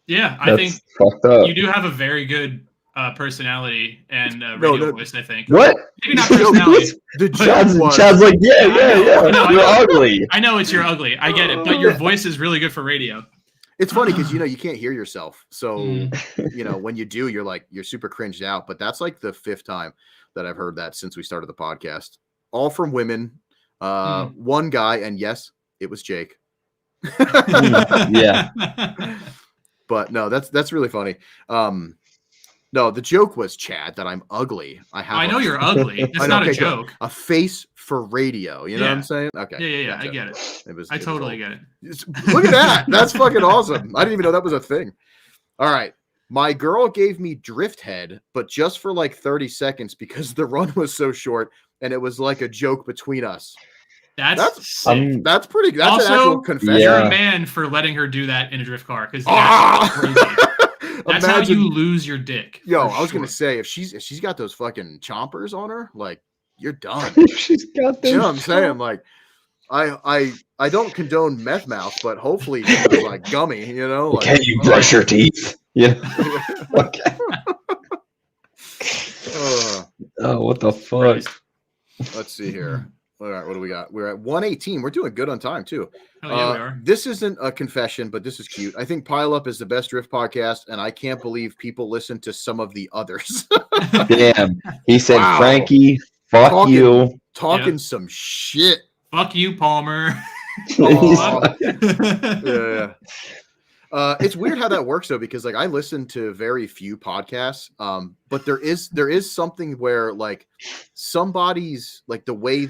Yeah, I think fucked up. You do have a very good personality and radio voice, I think. What? Maybe not personality. Chad's like, yeah. You're ugly. I know you're ugly. I get it. But your voice is really good for radio. It's funny because, you can't hear yourself. So, when you do, you're super cringed out. But that's like the 5th time that I've heard that since we started the podcast. All from women. One guy. And yes, it was Jake. Yeah. But no, that's really funny. No, the joke was, Chad, that I'm ugly. I know you're ugly. It's not a joke. A face for radio. You know what I'm saying? Okay. Yeah. Gotcha. I get it. I totally get it. Look at that. That's fucking awesome. I didn't even know that was a thing. All right. My girl gave me drift head, but just for like 30 seconds because the run was so short and it was like a joke between us. That's sick. That's pretty. That's also, an actual confession. You're a man for letting her do that in a drift car because that's crazy. That's how you lose your dick. Yo, I was gonna say if she's got those fucking chompers on her, like you're done. She's got those. You know what I'm saying? Like, I don't condone meth mouth, but hopefully it's like gummy. Like, can you brush your teeth? Yeah. Okay. What the fuck? Let's see here. All right, what do we got? We're at 118. We're doing good on time too. Oh, yeah, we are. This isn't a confession, but this is cute. I think Pile Up is the best drift podcast, and I can't believe people listen to some of the others. Damn. He said, wow. Frankie, talking some shit. Fuck you, Palmer. Yeah. It's weird how that works though, because like I listen to very few podcasts, but there is something where like somebody's like the way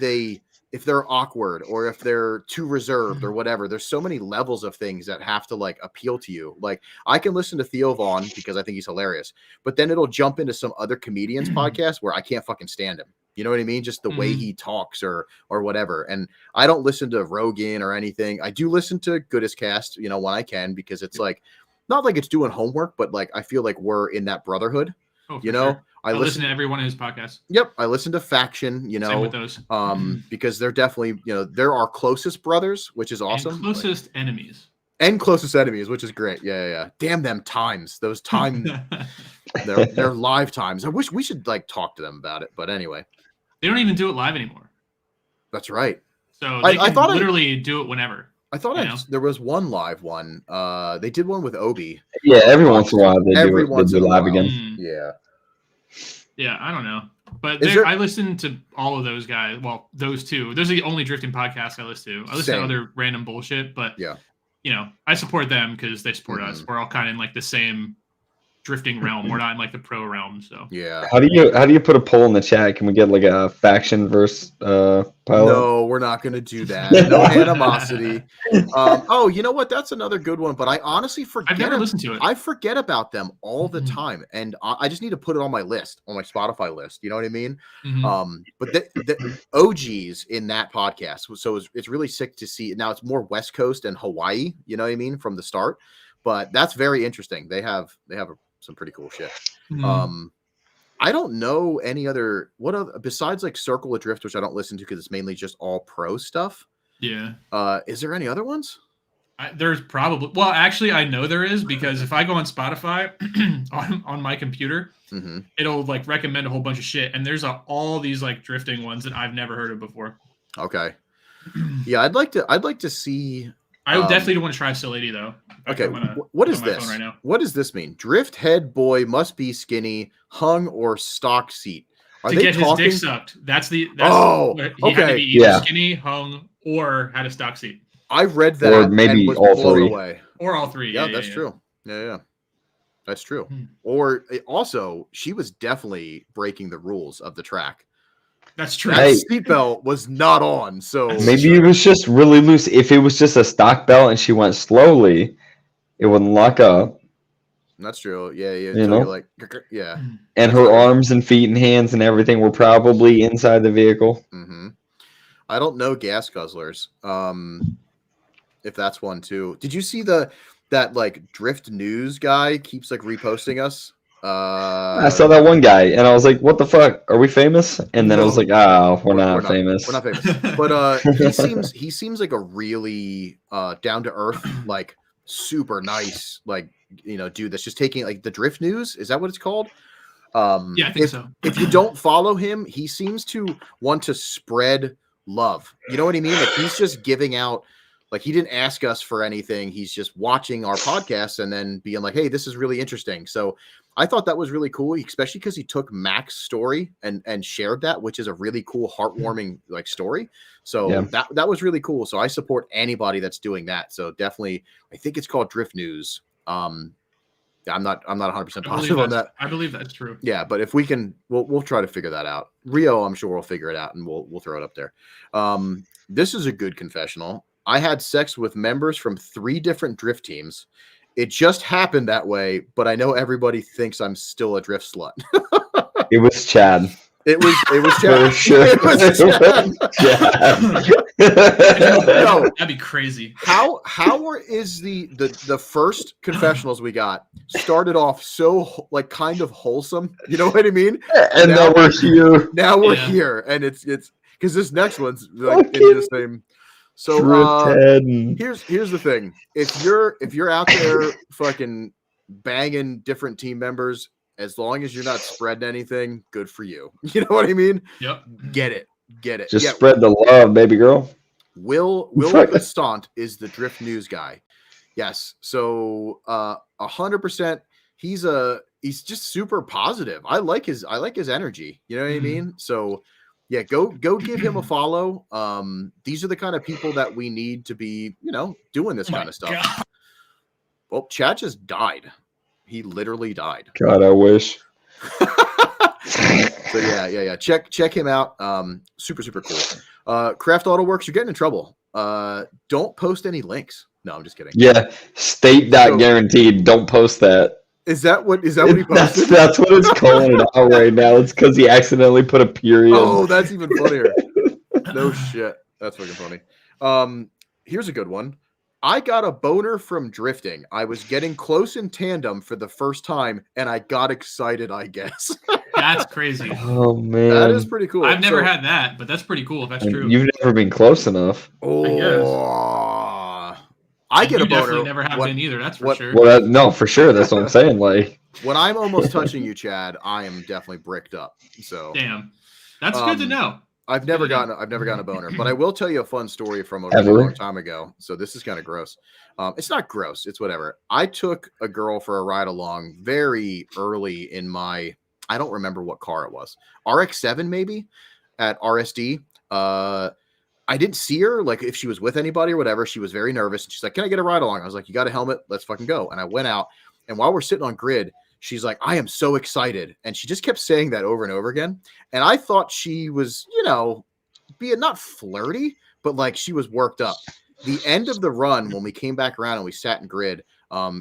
if they're awkward or if they're too reserved or whatever, there's so many levels of things that have to like appeal to you. Like I can listen to Theo Vaughn because I think he's hilarious, but then it'll jump into some other comedian's podcast where I can't fucking stand him. You know what I mean? Just the way he talks or whatever. And I don't listen to Rogan or anything. I do listen to Goodest Cast, when I can, because it's like, not like it's doing homework, but like, I feel like we're in that brotherhood, Sure. I listen to every one of his podcasts. Yep. I listen to Faction, Same with those. Because they're definitely, they're our closest brothers, which is awesome. And closest enemies. And closest enemies, which is great. Yeah. Damn them times. Those times. they're live times. I wish we should like talk to them about it. But anyway. They don't even do it live anymore. That's right. So they can literally do it whenever. I thought there was one live one. They did one with Obi. Yeah, every once in a while they do live again. Yeah. Yeah, I don't know. But I listen to all of those guys. Well, those two. Those are the only drifting podcasts I listen to. I listen to other random bullshit, but I support them because they support us. We're all kind of in like the same drifting realm. We're not in like the pro realm. So How do you put a poll in the chat? Can we get like a faction versus pilot? No, we're not going to do that. No animosity. Oh, you know what? That's another good one. But I honestly forget. I've never listened to it. I forget about them all the time, and I just need to put it on my list, on my Spotify list. You know what I mean? But the OGs in that podcast, so it's really sick to see. Now it's more West Coast and Hawaii. You know what I mean, from the start. But that's very interesting. They have some pretty cool shit. I don't know any other besides like Circle Adrift, which I don't listen to because it's mainly just all pro stuff. Yeah. Is there any other ones? There's probably. Well, actually, I know there is because if I go on Spotify on my computer, it'll like recommend a whole bunch of shit, and there's all these like drifting ones that I've never heard of before. Okay. Yeah, I'd like to see. I definitely want to try Solidity though. Okay, what is this? Right now. What does this mean? Drift head boy must be skinny, hung or stock seat. To get his dick sucked. He had to be either skinny, hung, or had a stock seat. I read that or maybe and was all blown three. Away. Or all three. Yeah, that's true. Yeah. That's true. Or also, she was definitely breaking the rules of the track. That's true. That seatbelt was not on, so maybe it was just really loose. If it was just a stock belt and she went slowly, it wouldn't lock up. That's true. Yeah. You know? Like, yeah. And her arms and feet and hands and everything were probably inside the vehicle. I don't know gas guzzlers. If that's one too. Did you see that like drift news guy keeps like reposting us? I saw that one guy and I was like, what the fuck? Are we famous? And then I was like, we're not famous. We're not famous. But he seems like a really down to earth, like super nice, like, dude that's just taking like the drift news. Is that what it's called? Yeah, I think so. If you don't follow him, he seems to want to spread love. You know what I mean? Like he's just giving out. Like he didn't ask us for anything. He's just watching our podcast and then being like, hey, this is really interesting. So I thought that was really cool, especially because he took Mac's story and shared that, which is a really cool, heartwarming like story. So that was really cool. So I support anybody that's doing that. So definitely, I think it's called Drift News. I'm not 100% positive on that. I believe that's true. Yeah, but if we can, we'll try to figure that out. Rio, I'm sure we'll figure it out and we'll throw it up there. This is a good confessional. I had sex with members from 3 different drift teams. It just happened that way, but I know everybody thinks I'm still a drift slut. It was Chad. It was Chad. For sure. It was Chad. No, that'd be crazy. How is the first confessionals we got started off so like kind of wholesome? You know what I mean? And now we're here. Now we're here, and it's because this next one's like in the same. So here's the thing. If you're out there fucking banging different team members, as long as you're not spreading anything, good for you. You know what I mean? Yep. Get it. Just spread the love, baby girl. Will Bastant is the drift news guy. Yes. So 100%. He's just super positive. I like his energy. You know what I mean? So yeah, go give him a follow. These are the kind of people that we need to be, doing this kind of stuff. God. Well, Chad just died. He literally died. God, I wish. So yeah. Check him out. Super cool. Craft Auto Works, you're getting in trouble. Don't post any links. No, I'm just kidding. Yeah, state that guaranteed. Don't post that. Is that what he posted? That's what it's calling it out right now. It's because he accidentally put a period. Oh, that's even funnier. No shit. That's fucking funny. Here's a good one. I got a boner from drifting. I was getting close in tandem for the first time, and I got excited, I guess. That's crazy. Oh, man. That is pretty cool. I've never had that, but that's pretty cool if that's true. You've never been close enough. Oh, I get a boner. Definitely never have been either, that's for sure. Well, no, for sure. That's what I'm saying. Like, when I'm almost touching you, Chad, I am definitely bricked up. So damn. That's good to know. I've never gotten a boner, but I will tell you a fun story from a really long time ago. So this is kind of gross. It's not gross. It's whatever. I took a girl for a ride along very early in my I don't remember what car it was. RX-7 maybe at RSD. I didn't see her, like if she was with anybody or whatever. She was very nervous. And she's like, can I get a ride along? I was like, you got a helmet? Let's fucking go. And I went out. And while we're sitting on grid, she's like, I am so excited. And she just kept saying that over and over again. And I thought she was, you know, being not flirty, but like she was worked up. The end of the run, when we came back around and we sat in grid,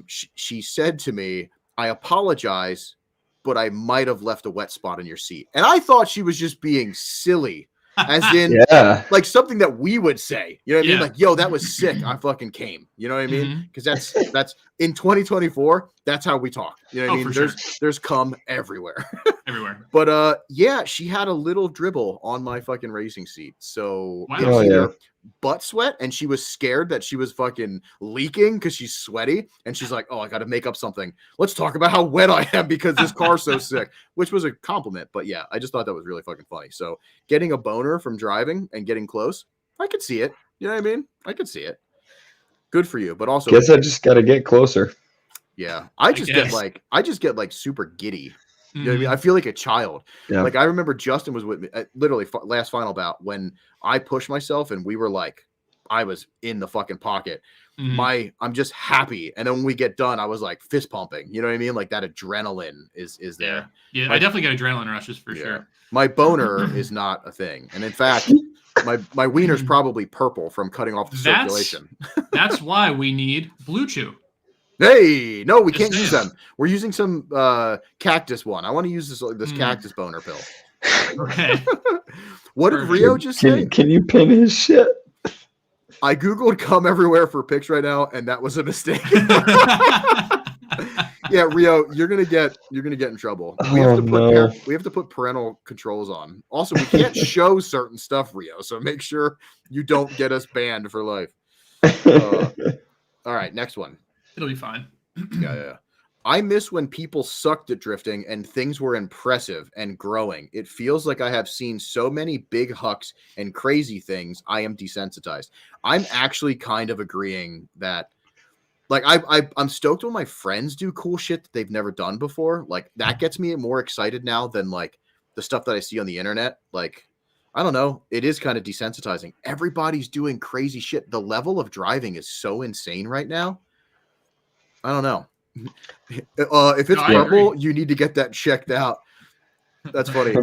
she said to me, I apologize, but I might have left a wet spot in your seat. And I thought she was just being silly. As in, like something that we would say, you know what I mean? Like, yo, that was sick. I fucking came. You know what I mean? Because that's in 2024. That's how we talk. You know what I mean? There's cum everywhere, everywhere. But yeah, she had a little dribble on my fucking racing seat. So wow. it was either butt sweat, and she was scared that she was fucking leaking because she's sweaty, and she's like, oh, I got to make up something. Let's talk about how wet I am because this car's so sick, which was a compliment. But yeah, I just thought that was really fucking funny. So getting a boner from driving and getting close, I could see it. You know what I mean? I could see it. Good for you. But also, guess I just got to get closer. Yeah, I just get like super giddy. You know what I mean? I feel like a child. Yeah. Like I remember Justin was with me at literally last final bout when I pushed myself and we were like, I was in the fucking pocket. I'm just happy. And then when we get done, I was like fist pumping. You know what I mean? Like that adrenaline is there. Yeah, I definitely get adrenaline rushes for sure. My boner is not a thing. And in fact, my wiener's probably purple from cutting off the circulation. That's why we need Blue Chew. Hey, no, we can't use them. We're using some cactus one. I want to use this cactus boner pill. Okay. What did Rio just say? Can you pin his shit? I Googled come everywhere for pics right now, and that was a mistake. Yeah, Rio, you're gonna get in trouble. We have to put parental controls on. Also, we can't show certain stuff, Rio, so make sure you don't get us banned for life. All right, next one. It'll be fine. Yeah. I miss when people sucked at drifting and things were impressive and growing. It feels like I have seen so many big hucks and crazy things. I am desensitized. I'm actually kind of agreeing that, like, I'm stoked when my friends do cool shit that they've never done before. Like, that gets me more excited now than, like, the stuff that I see on the internet. Like, I don't know. It is kind of desensitizing. Everybody's doing crazy shit. The level of driving is so insane right now. I don't know. If it's purple, you need to get that checked out. That's funny.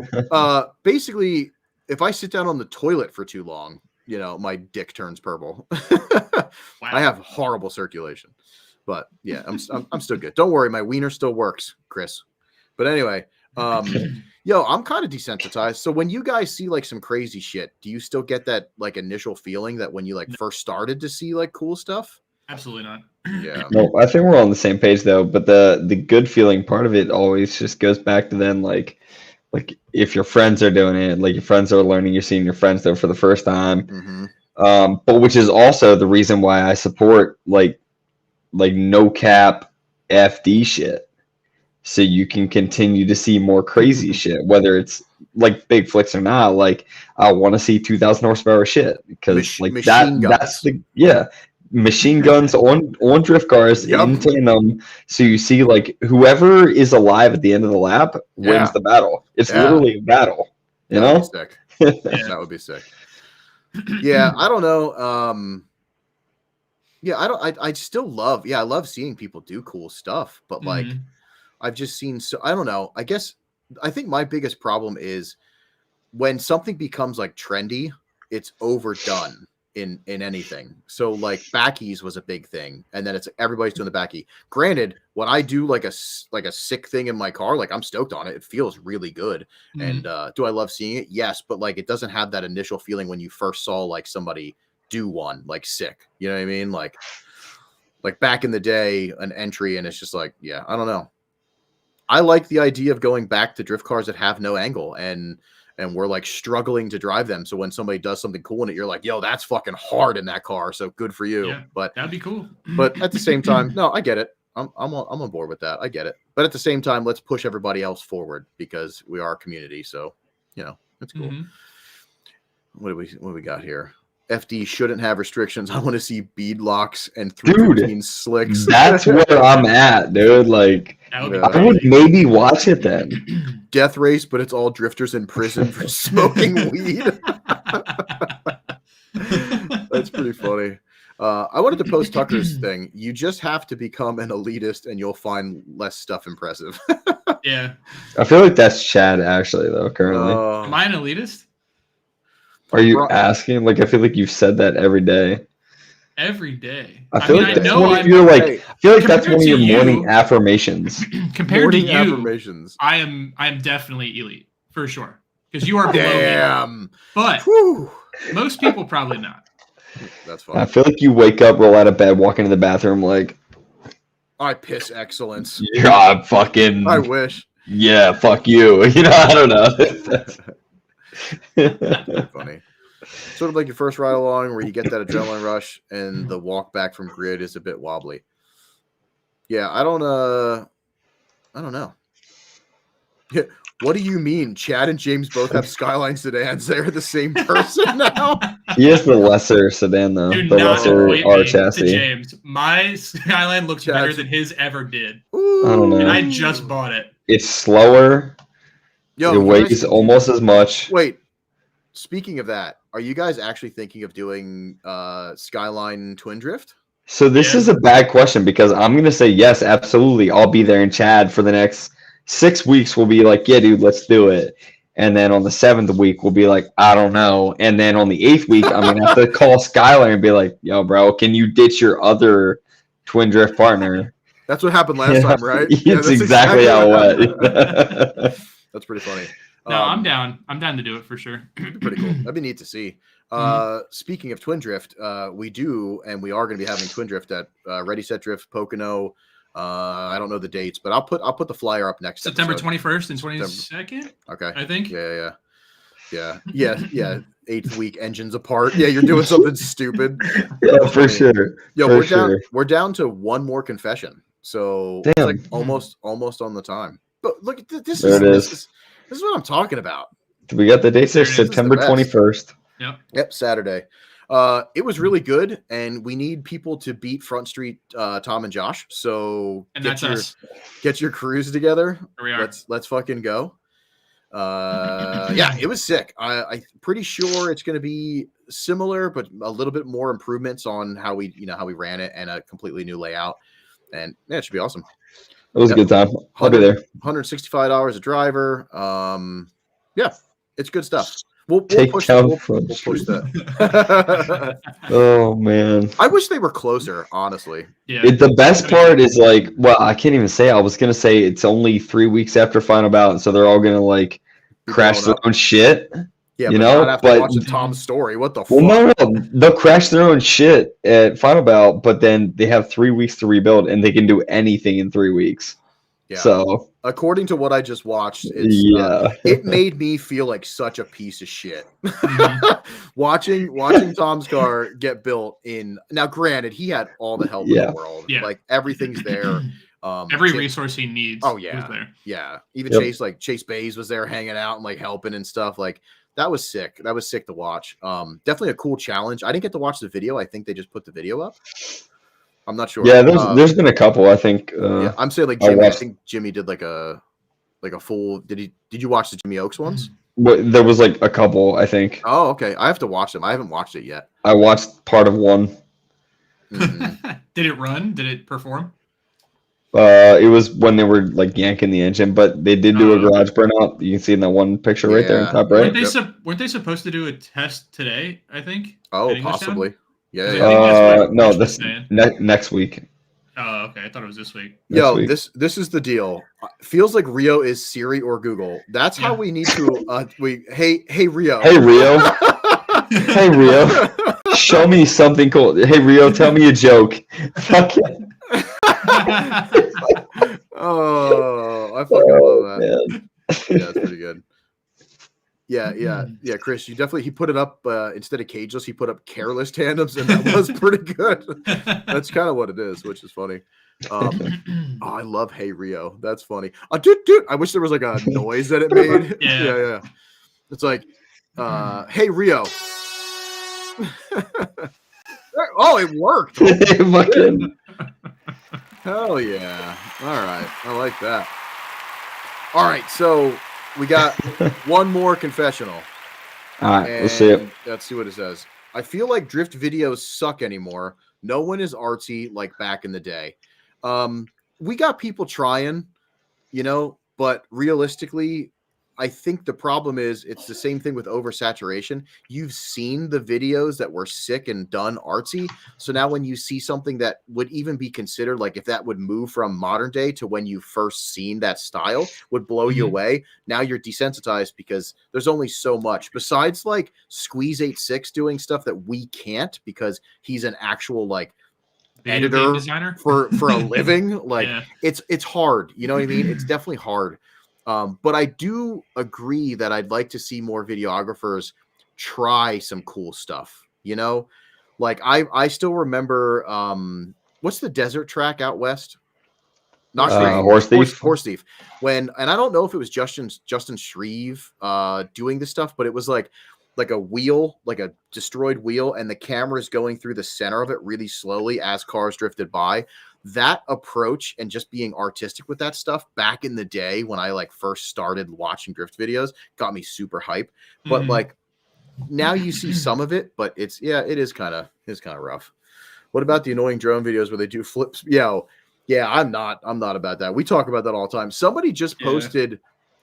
Basically, if I sit down on the toilet for too long, you know, my dick turns purple. Wow. I have horrible circulation, but yeah, I'm still good. Don't worry, my wiener still works, Chris. But anyway, yo, I'm kind of desensitized. So when you guys see like some crazy shit, do you still get that like initial feeling that when you like first started to see like cool stuff? Absolutely not. Yeah. No, I think we're all on the same page though. But the good feeling part of it always just goes back to then like if your friends are doing it, like your friends are learning, you're seeing your friends there for the first time. Mm-hmm. But which is also the reason why I support like no cap FD shit. So you can continue to see more crazy shit, whether it's like big flicks or not. Like I want to see 2,000 horsepower shit because like that's the machine guns on drift cars in tandem. So you see like whoever is alive at the end of the lap wins the battle. It's literally a battle. You know? Sick. That would be sick. Yeah, I don't know. I still love. Yeah, I love seeing people do cool stuff, but like. I've just seen I don't know. I think my biggest problem is when something becomes like trendy, it's overdone in anything. So like backies was a big thing, and then it's everybody's doing the backy. Granted, when I do like a sick thing in my car, like I'm stoked on it. It feels really good. And do I love seeing it? Yes, but like it doesn't have that initial feeling when you first saw like somebody do one like sick. You know what I mean? Like back in the day, an entry, and it's just like, yeah, I don't know. I like the idea of going back to drift cars that have no angle and we're like struggling to drive them. So when somebody does something cool in it, you're like, yo, that's fucking hard in that car. So good for you. Yeah, but that'd be cool. But at the same time, no, I get it. I'm on board with that. I get it. But at the same time, let's push everybody else forward because we are a community. So, you know, it's cool. What do we got here? FD shouldn't have restrictions. I want to see bead locks and 315 slicks. That's where I'm at, dude. Like, I would maybe watch it then. Death race, but it's all drifters in prison for smoking weed. That's pretty funny. I wanted to post Tucker's thing. You just have to become an elitist and you'll find less stuff impressive. Yeah. I feel like that's Chad, actually, though, currently. Am I an elitist? Are you asking? Like, I feel like you've said that every day. Every day. I feel like that's one of your, like, I feel like that's one of your morning affirmations. Compared to you, affirmations. I am definitely elite, for sure. Because you are below me. But most people probably not. That's fine. I feel like you wake up, roll out of bed, walk into the bathroom, like, I piss excellence. Yeah, fucking. I wish. Yeah, fuck you. You know, I don't know. That's funny. Sort of like your first ride along where you get that adrenaline rush and the walk back from grid is a bit wobbly. Yeah, I don't know. Yeah, what do you mean? Chad and James both have Skyline sedans. They're the same person now. He has the lesser sedan, though. Do the not lesser equate R me chassis. to James. My Skyline looks better than his ever did. Ooh. I don't know. And I just bought it. It's slower. Yo, it weighs almost as much. Wait, speaking of that, are you guys actually thinking of doing Skyline Twin Drift? So this is a bad question because I'm going to say yes, absolutely. I'll be there in Chad for the next 6 weeks. We'll be like, yeah, dude, let's do it. And then on the 7th week, we'll be like, I don't know. And then on the 8th week, I'm going to have to call Skyline and be like, yo, bro, can you ditch your other Twin Drift partner? That's what happened last time, right? That's exactly how it went. That's pretty funny. No, I'm down. I'm down to do it for sure. Pretty cool. That'd be neat to see. Speaking of Twin Drift, we do, and we are going to be having Twin Drift at Ready Set Drift Pocono. I don't know the dates, but I'll put the flyer up next September episode. 21st and 22nd. Okay, I think. Yeah. 8th week engines apart. Yeah, you're doing something stupid. Yeah, for sure. Yo, we're down to one more confession, so it's like almost on the time. But look, this is what I'm talking about. We got the dates there, September 21st. Yep, Saturday. It was really good, and we need people to beat Front Street Tom and Josh. So get your crews together. Here we are. Let's fucking go. Yeah, it was sick. I'm pretty sure it's going to be similar, but a little bit more improvements on how we ran it and a completely new layout. And yeah, it should be awesome. It was a good time. I'll be there. $165 a driver. Yeah, it's good stuff. We'll push that. Oh man, I wish they were closer. Honestly, yeah. The best part is like, well, I can't even say. I was gonna say it's only 3 weeks after final bout, so they're all gonna like crash their own shit. Yeah, but watching Tom's story, what the fuck? Well, no, they'll crash their own shit at final bout, but then they have 3 weeks to rebuild, and they can do anything in 3 weeks. Yeah. So, according to what I just watched, it made me feel like such a piece of shit. watching Tom's car get built in. Now, granted, he had all the help in the world. Yeah. Like everything's there. Every resource he needs. Oh yeah, was there. Yeah. Even Chase Bays was there hanging out and like helping and stuff. Like that was sick. That was sick to watch. Definitely a cool challenge. I didn't get to watch the video. I think they just put the video up. I'm not sure. Yeah, there's been a couple. I think. Yeah, I'm saying like Jimmy. I think Jimmy did like a full. Did you watch the Jimmy Oaks ones? There was like a couple. I think. Oh, okay. I have to watch them. I haven't watched it yet. I watched part of one. Did it run? Did it perform? It was when they were like yanking the engine, but they did do a garage burnout. You can see in that one picture right there in top right. Weren't they supposed to do a test today? I think. Oh, possibly. Yeah. No, this next week. Oh, okay. I thought it was this week. This is the deal. Feels like Rio is Siri or Google. That's how we need to. Hey Rio. Hey Rio. Hey Rio. Show me something cool. Hey Rio, tell me a joke. Fuck it. Oh, I fucking love that. Man. Yeah, it's pretty good. Yeah, Chris, he put it up instead of cageless, he put up careless tandems, and that was pretty good. That's kind of what it is, which is funny. I love Hey Rio. That's funny. Dude, I wish there was like a noise that it made. Yeah. It's like, Hey Rio. Oh, it worked. Fucking. Hell yeah. All right. I like that. All right. So we got one more confessional. All right. Let's see it. Let's see what it says. I feel like drift videos suck anymore. No one is artsy like back in the day. We got people trying, but realistically, I think the problem is it's the same thing with oversaturation. You've seen the videos that were sick and done artsy. So now when you see something that would even be considered like if that would move from modern day to when you first seen that style would blow you away. Now you're desensitized because there's only so much besides like Squeeze 86 doing stuff that we can't because he's an actual like editor designer for a living. Like it's hard. You know what I mean? It's definitely hard. But I do agree that I'd like to see more videographers try some cool stuff, like I still remember, what's the desert track out West? Not Horse Thief. Horse Thief. And I don't know if it was Justin Shreve, doing this stuff, but it was like a wheel, like a destroyed wheel. And the camera is going through the center of it really slowly as cars drifted by. That approach and just being artistic with that stuff back in the day when I like first started watching drift videos got me super hype. But like now you see some of it, but it is kind of rough. What about the annoying drone videos where they do flips? Yeah, I'm not about that. We talk about that all the time. Somebody just posted,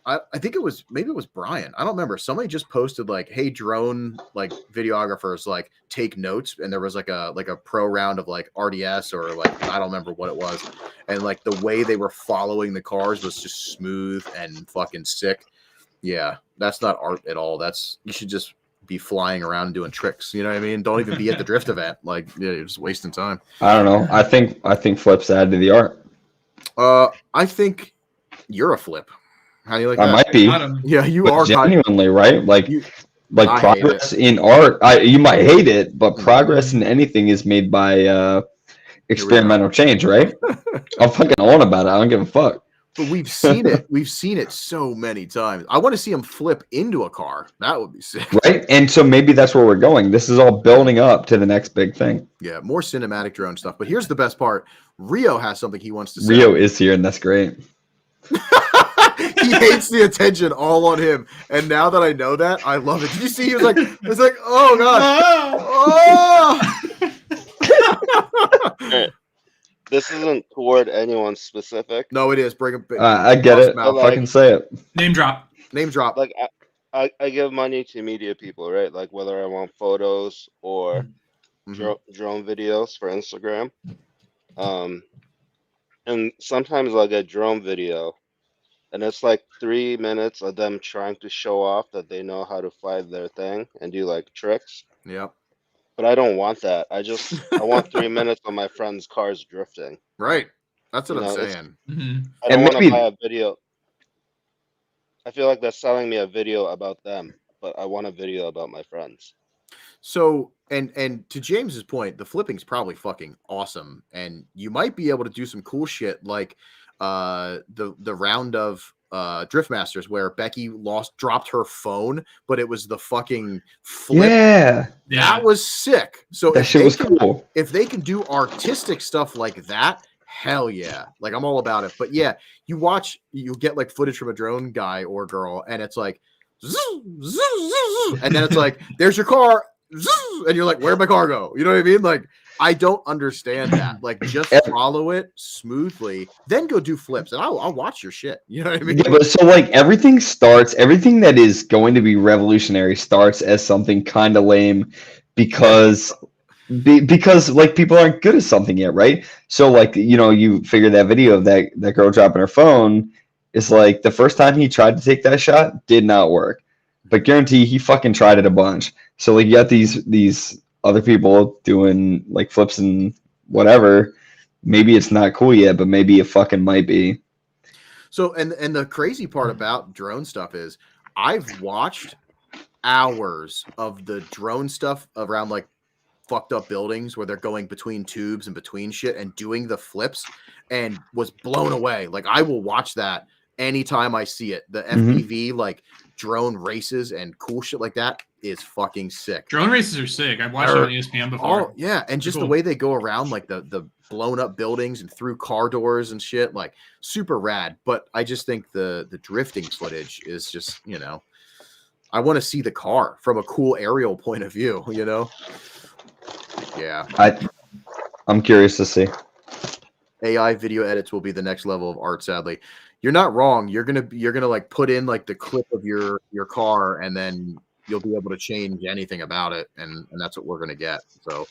I think maybe it was Brian. I don't remember. Somebody just posted like, hey, drone like videographers like take notes, and there was like a pro round of like RDS or like I don't remember what it was, and like the way they were following the cars was just smooth and fucking sick. Yeah, that's not art at all. You should just be flying around and doing tricks. You know what I mean? Don't even be at the drift event. Like, you're just wasting time. I don't know. I think flips add to the art. I think you're a flip. How do you like that? I might be. Yeah, you but are genuinely, right? Like progress in art. You might hate it, but progress in anything is made by experimental change, right? I'm fucking on about it. I don't give a fuck. But we've seen it. We've seen it so many times. I want to see him flip into a car. That would be sick. Right? And so maybe that's where we're going. This is all building up to the next big thing. Yeah, more cinematic drone stuff. But here's the best part. Rio has something he wants to say. Rio is here, and that's great. He hates the attention all on him. And now that I know that, I love it. Did you see? He was like, oh, God. Oh! This isn't toward anyone specific. No, it is. Bring it. I get it. I'll fucking say it. Name drop. Like I give money to media people, right? Like whether I want photos or drone videos for Instagram. And sometimes I'll get drone video, and it's like 3 minutes of them trying to show off that they know how to fly their thing and do like tricks. Yep. But I don't want that. I want 3 minutes of my friend's cars drifting. Right. That's what I'm saying. I don't want to buy a video. I feel like they're selling me a video about them, but I want a video about my friends. So, and to James's point, the flipping's probably fucking awesome, and you might be able to do some cool shit like the round of Drift Masters where Becky dropped her phone, but it was the fucking flip. Yeah, that was sick. So that shit was cool. If they can do artistic stuff like that, hell yeah, like I'm all about it. But yeah, you get like footage from a drone guy or girl, and it's like, and then it's like, there's your car, and you're like, where'd my car go? You know what I mean? Like, I don't understand that. Like, just follow it smoothly, then go do flips, and I'll watch your shit. You know what I mean? Yeah, but so like everything that is going to be revolutionary starts as something kind of lame because like people aren't good at something yet, right? So like, you figure that video of that girl dropping her phone is like the first time he tried to take that shot did not work, but guarantee he fucking tried it a bunch. So like you got these other people doing like flips and whatever. Maybe it's not cool yet, but maybe it fucking might be. So and the crazy part about drone stuff is I've watched hours of the drone stuff around like fucked up buildings where they're going between tubes and between shit and doing the flips, and was blown away. Like I will watch that anytime I see it. The FPV like drone races and cool shit like that. is fucking sick. Drone races are sick. I've watched it on ESPN before. Oh yeah, and just the way they go around like the blown up buildings and through car doors and shit, like super rad. But I just think the drifting footage is just, you know, I want to see the car from a cool aerial point of view, you know. Yeah, I'm curious to see. AI video edits will be the next level of art. Sadly, you're not wrong. You're gonna like put in like the clip of your car, and then you'll be able to change anything about it, and that's what we're gonna get. So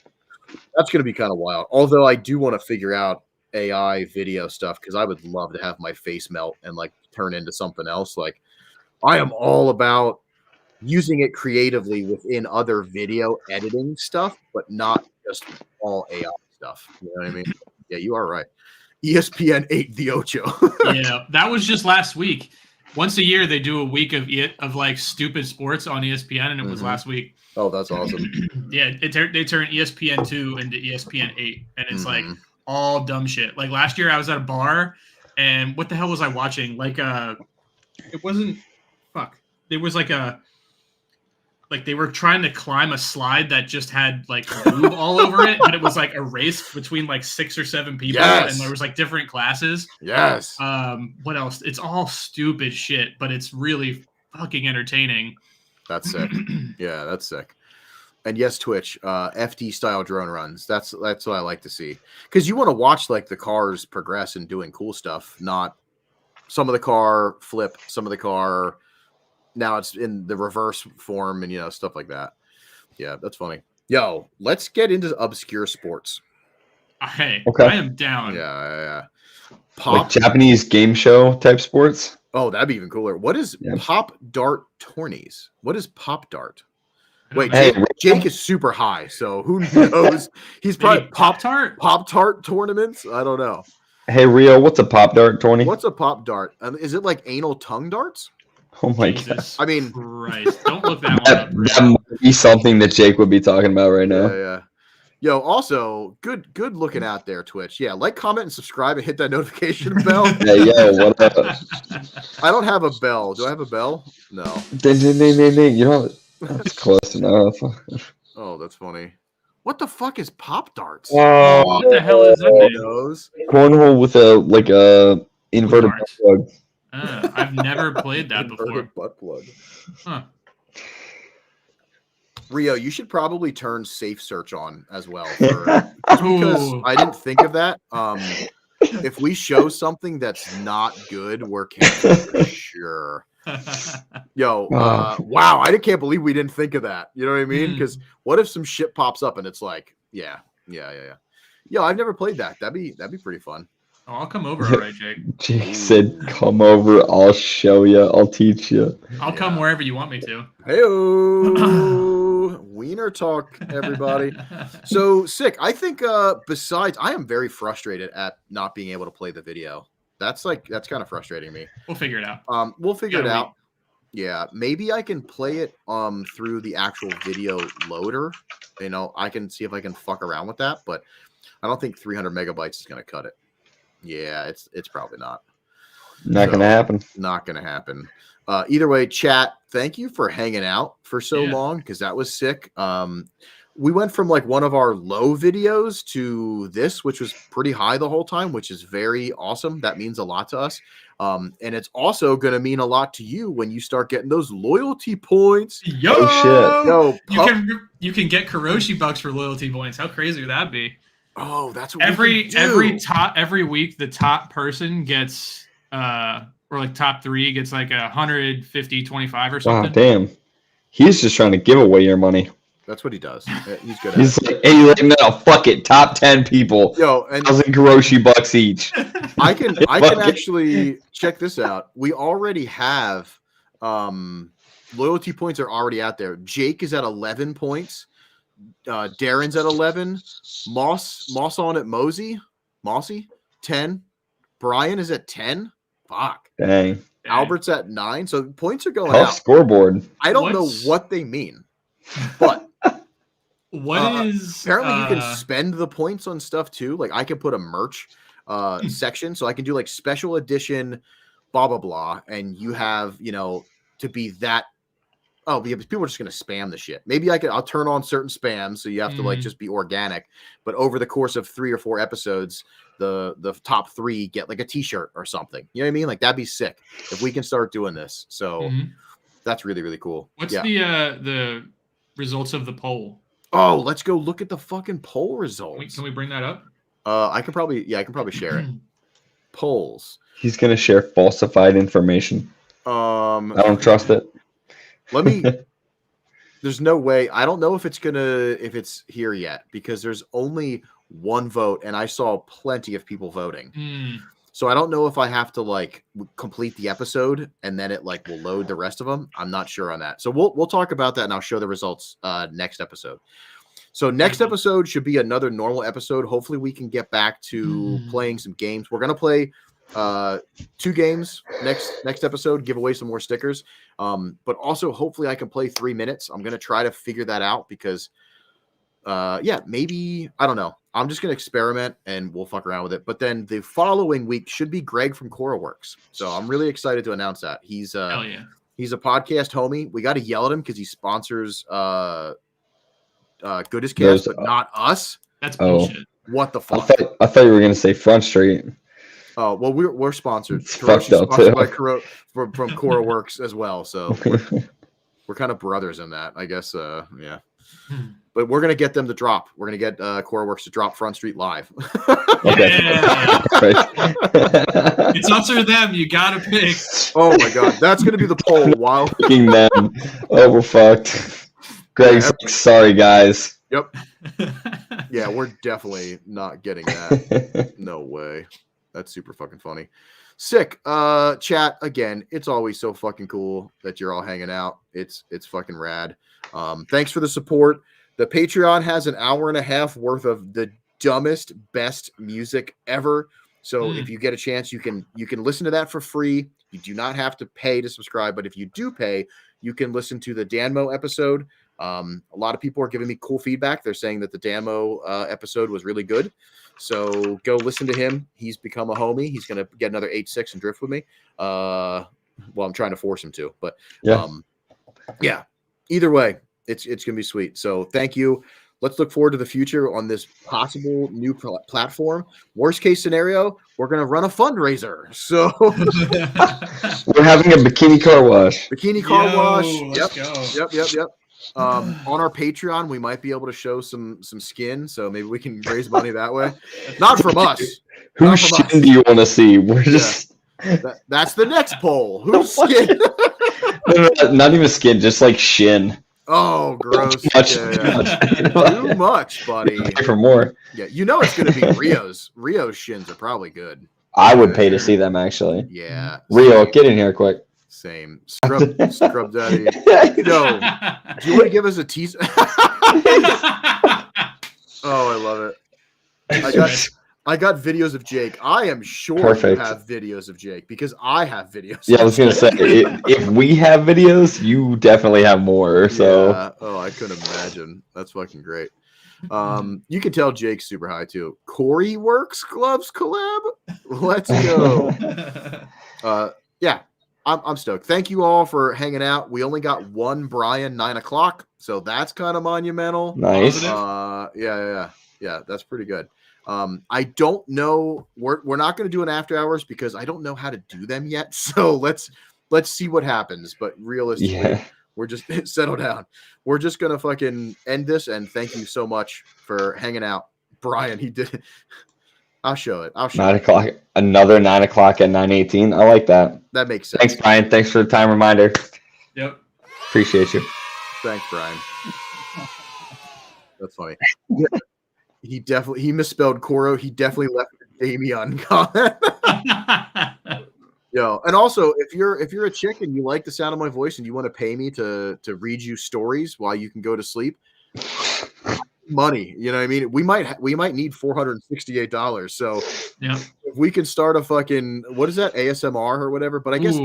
that's gonna be kind of wild. Although I do want to figure out AI video stuff because I would love to have my face melt and like turn into something else. Like I am all about using it creatively within other video editing stuff, but not just all AI stuff. You know what I mean? Yeah, you are right. ESPN 8 the Ocho. Yeah, that was just last week. Once a year, they do a week of like stupid sports on ESPN, and it was last week. Oh, that's awesome. Yeah, they turn ESPN2 into ESPN8, and it's like all dumb shit. Like last year, I was at a bar, and what the hell was I watching? Like it wasn't There was like they were trying to climb a slide that just had like lube all over it, but it was like a race between like 6 or 7 people, and there was like different classes. Yes. What else? It's all stupid shit, but it's really fucking entertaining. That's sick. Yeah, that's sick. And yes, Twitch, FD style drone runs. That's what I like to see, because you want to watch like the cars progress and doing cool stuff, not some of the car flip, some of the car. Now it's in the reverse form and, you know, stuff like that. Yeah, that's funny. Yo, let's get into obscure sports. Hey, okay. I am down. Yeah. Like Japanese game show type sports? Oh, that'd be even cooler. What is pop dart tourneys? What is pop dart? Wait, Jake is super high, so who knows? He's probably pop tart tournaments. I don't know. Hey Rio, what's a pop dart tourney? What's a pop dart? Is it like anal tongue darts? Oh my God. I mean, Christ, don't look that one up. That might be something that Jake would be talking about right now. Yeah. Yo, also, good looking out there, Twitch. Yeah, like, comment, and subscribe, and hit that notification bell. Hey, yo, what up? I don't have a bell. Do I have a bell? No. Ding, ding, ding, ding, ding. You know, that's close enough. Oh, that's funny. What the fuck is pop darts? What the hell is that? Cornhole with a inverted butt plug. I've never played that before. Butt plug. Huh. Rio, you should probably turn safe search on as well. Because I didn't think of that. If we show something that's not good, we're canceled for sure. Yo, wow, I can't believe we didn't think of that. You know what I mean? Because what if some shit pops up and it's like, yeah. Yo, I've never played that. That'd be pretty fun. Oh, I'll come over, all right, Jake. Jake said, "Come over. I'll show you. I'll teach you. I'll come wherever you want me to." Hey-o. Wiener talk, everybody. So sick. I think besides, I am very frustrated at not being able to play the video. That's kind of frustrating me. We'll figure it out. We'll figure it out. Yeah, maybe I can play it through the actual video loader. You know, I can see if I can fuck around with that, but I don't think 300 megabytes is going to cut it. Yeah, it's probably not. Not going to happen. Not going to happen. Either way, chat, thank you for hanging out for so long, because that was sick. We went from like one of our low videos to this, which was pretty high the whole time, which is very awesome. That means a lot to us. And it's also going to mean a lot to you when you start getting those loyalty points. Yo, oh, shit. You can get Karoshi bucks for loyalty points. How crazy would that be? Oh, that's what every week the top person gets or like top 3 gets like 150 25 or something. Wow, damn. He's just trying to give away your money. That's what he does. He's good at He's like, hey, no, fuck it. Top 10 people. Yo, and 1,000 Karoshi bucks each. I can actually check this out. We already have loyalty points are already out there. Jake is at 11 points. Darren's at 11. Moss on at Mossy 10. Brian is at 10. Fuck. Dang. Albert's at 9. So points are going Tough out. Scoreboard. I don't know what they mean, but apparently you can spend the points on stuff too. Like I can put a merch section, so I can do like special edition blah blah blah, and you have, you know, to be that Oh, yeah, people are just gonna spam the shit. Maybe I'll turn on certain spams, so you have to like just be organic. But over the course of 3 or 4 episodes, the top 3 get like a T-shirt or something. You know what I mean? Like that'd be sick if we can start doing this. So that's really, really cool. What's the results of the poll? Oh, let's go look at the fucking poll results. Can we bring that up? I can probably share it. Polls. He's gonna share falsified information. I don't trust it. Let me. There's no way. I don't know if it's here yet because there's only 1 vote, and I saw plenty of people voting. So I don't know if I have to like complete the episode and then it like will load the rest of them. I'm not sure on that. So we'll talk about that and I'll show the results next episode. So next episode should be another normal episode. Hopefully we can get back to playing some games. We're gonna play 2 games next episode, give away some more stickers. But also hopefully I can play 3 minutes. I'm gonna try to figure that out because maybe I don't know. I'm just gonna experiment and we'll fuck around with it. But then the following week should be Greg from CoraWorks. So I'm really excited to announce that. He's he's a podcast homie. We got to yell at him because he sponsors Good as Cast, but not us. That's bullshit. What the fuck? I thought you were gonna say Front Street. Oh well, we're sponsored. It's fucked up too. By from CoraWorks as well. So we're kind of brothers in that, I guess. Yeah. But we're gonna get them to drop. We're gonna get CoraWorks to drop Front Street live. Yeah. It's us or them. You gotta pick. Oh my god, that's gonna be the poll. Wow. Picking them. Oh, we're fucked. Greg's like, sorry guys. Yep. Yeah, we're definitely not getting that. No way. That's super fucking funny. Sick. Chat again. It's always so fucking cool that you're all hanging out. It's fucking rad. Thanks for the support. The Patreon has an hour and a half worth of the dumbest, best music ever. So if you get a chance, you can listen to that for free. You do not have to pay to subscribe, but if you do pay, you can listen to the Danmo episode. A lot of people are giving me cool feedback. They're saying that the Danmo episode was really good. So go listen to him. He's become a homie. He's going to get another 8-6 and drift with me. Well, I'm trying to force him to, but yeah, either way, it's going to be sweet. So thank you. Let's look forward to the future on this possible new platform. Worst case scenario, we're going to run a fundraiser. So we're having a bikini car wash. Bikini car wash. Yep. On our Patreon, we might be able to show some skin, so maybe we can raise money that way. Not from us. Whose skin do you want to see? We're just that's the next poll. Whose skin? No, not even skin, just like shin. Oh, gross. Too much, buddy. For more. Yeah, you know it's gonna be Rio's. Rio's shins are probably good. I would pay to see them actually. Yeah. Rio, get in here quick. Same. Scrub daddy. Yo, do you want to give us a teaser? Oh, I love it. I got videos of Jake. I am sure you have videos of Jake because I have videos. Yeah, I was gonna say if we have videos, you definitely have more. So oh, I couldn't imagine. That's fucking great. You can tell Jake's super high too. Corey Works Gloves collab. Let's go. Yeah. I'm stoked. Thank you all for hanging out. We only got one Brian 9 o'clock, so that's kind of monumental. Nice. Yeah, that's pretty good. I don't know. We're not going to do an after hours because I don't know how to do them yet. So let's see what happens. But realistically, we're just settle down. We're just gonna fucking end this. And thank you so much for hanging out, Brian. He did. I'll show it. 9 o'clock. Another 9 o'clock at 9:18. I like that. That makes sense. Thanks, Brian. Thanks for the time reminder. Yep. Appreciate you. Thanks, Brian. That's funny. He misspelled Coro. He definitely left Damien comment. Yo, and also if you're a chick and you like the sound of my voice and you want to pay me to read you stories while you can go to sleep, money, you know what I mean? We might need $468. So if we can start a fucking what is that, ASMR or whatever? But I guess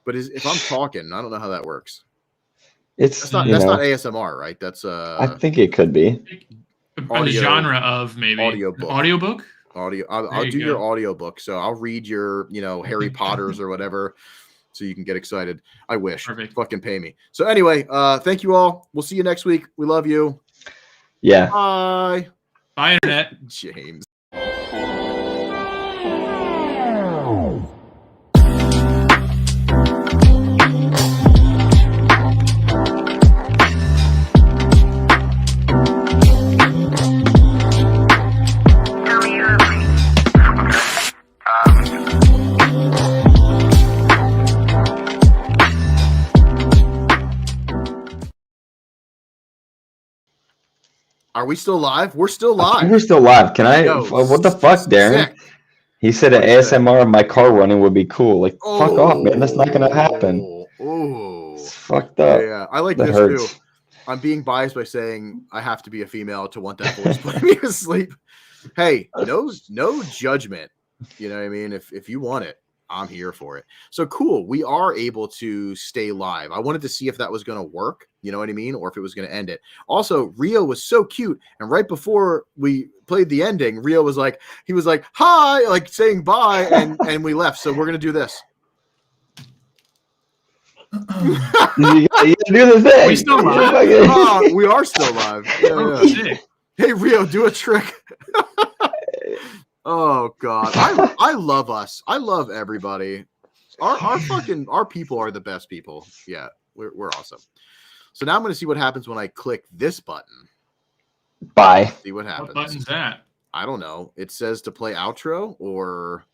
but if I'm talking, I don't know how that works. That's not ASMR, right? That's I think it could be. A genre of maybe audiobook. I'll do your audiobook. So I'll read your, Harry Potters or whatever. so you can get excited. I wish. Perfect. Fucking pay me. So anyway, thank you all. We'll see you next week. We love you. Yeah. Bye. Bye, Internet. James. Are we still live? We're still live. We're still live. Can I? Yo, What the fuck, Darren? sick. He said an ASMR of my car running would be cool. Like, fuck off, man. That's not gonna happen. Oh, it's fucked up. Yeah, I like that this hurts. too. I'm being biased by saying I have to be a female to want that voice putting me to sleep. Hey, no judgment. You know what I mean? If you want it, I'm here for it. So cool. We are able to stay live. I wanted to see if that was going to work. You know what I mean? Or if it was going to end it. Also, Rio was so cute. And right before we played the ending, Rio was like, hi, like saying bye. And we left. So we're going to do this. you gotta do the thing. We still live? We are still live. Yeah. Hey, Rio, do a trick. Oh God, I love us. I love everybody. Our people are the best people. Yeah, we're awesome. So now I'm going to see what happens when I click this button. Bye. See what happens. What button's that? I don't know. It says to play outro or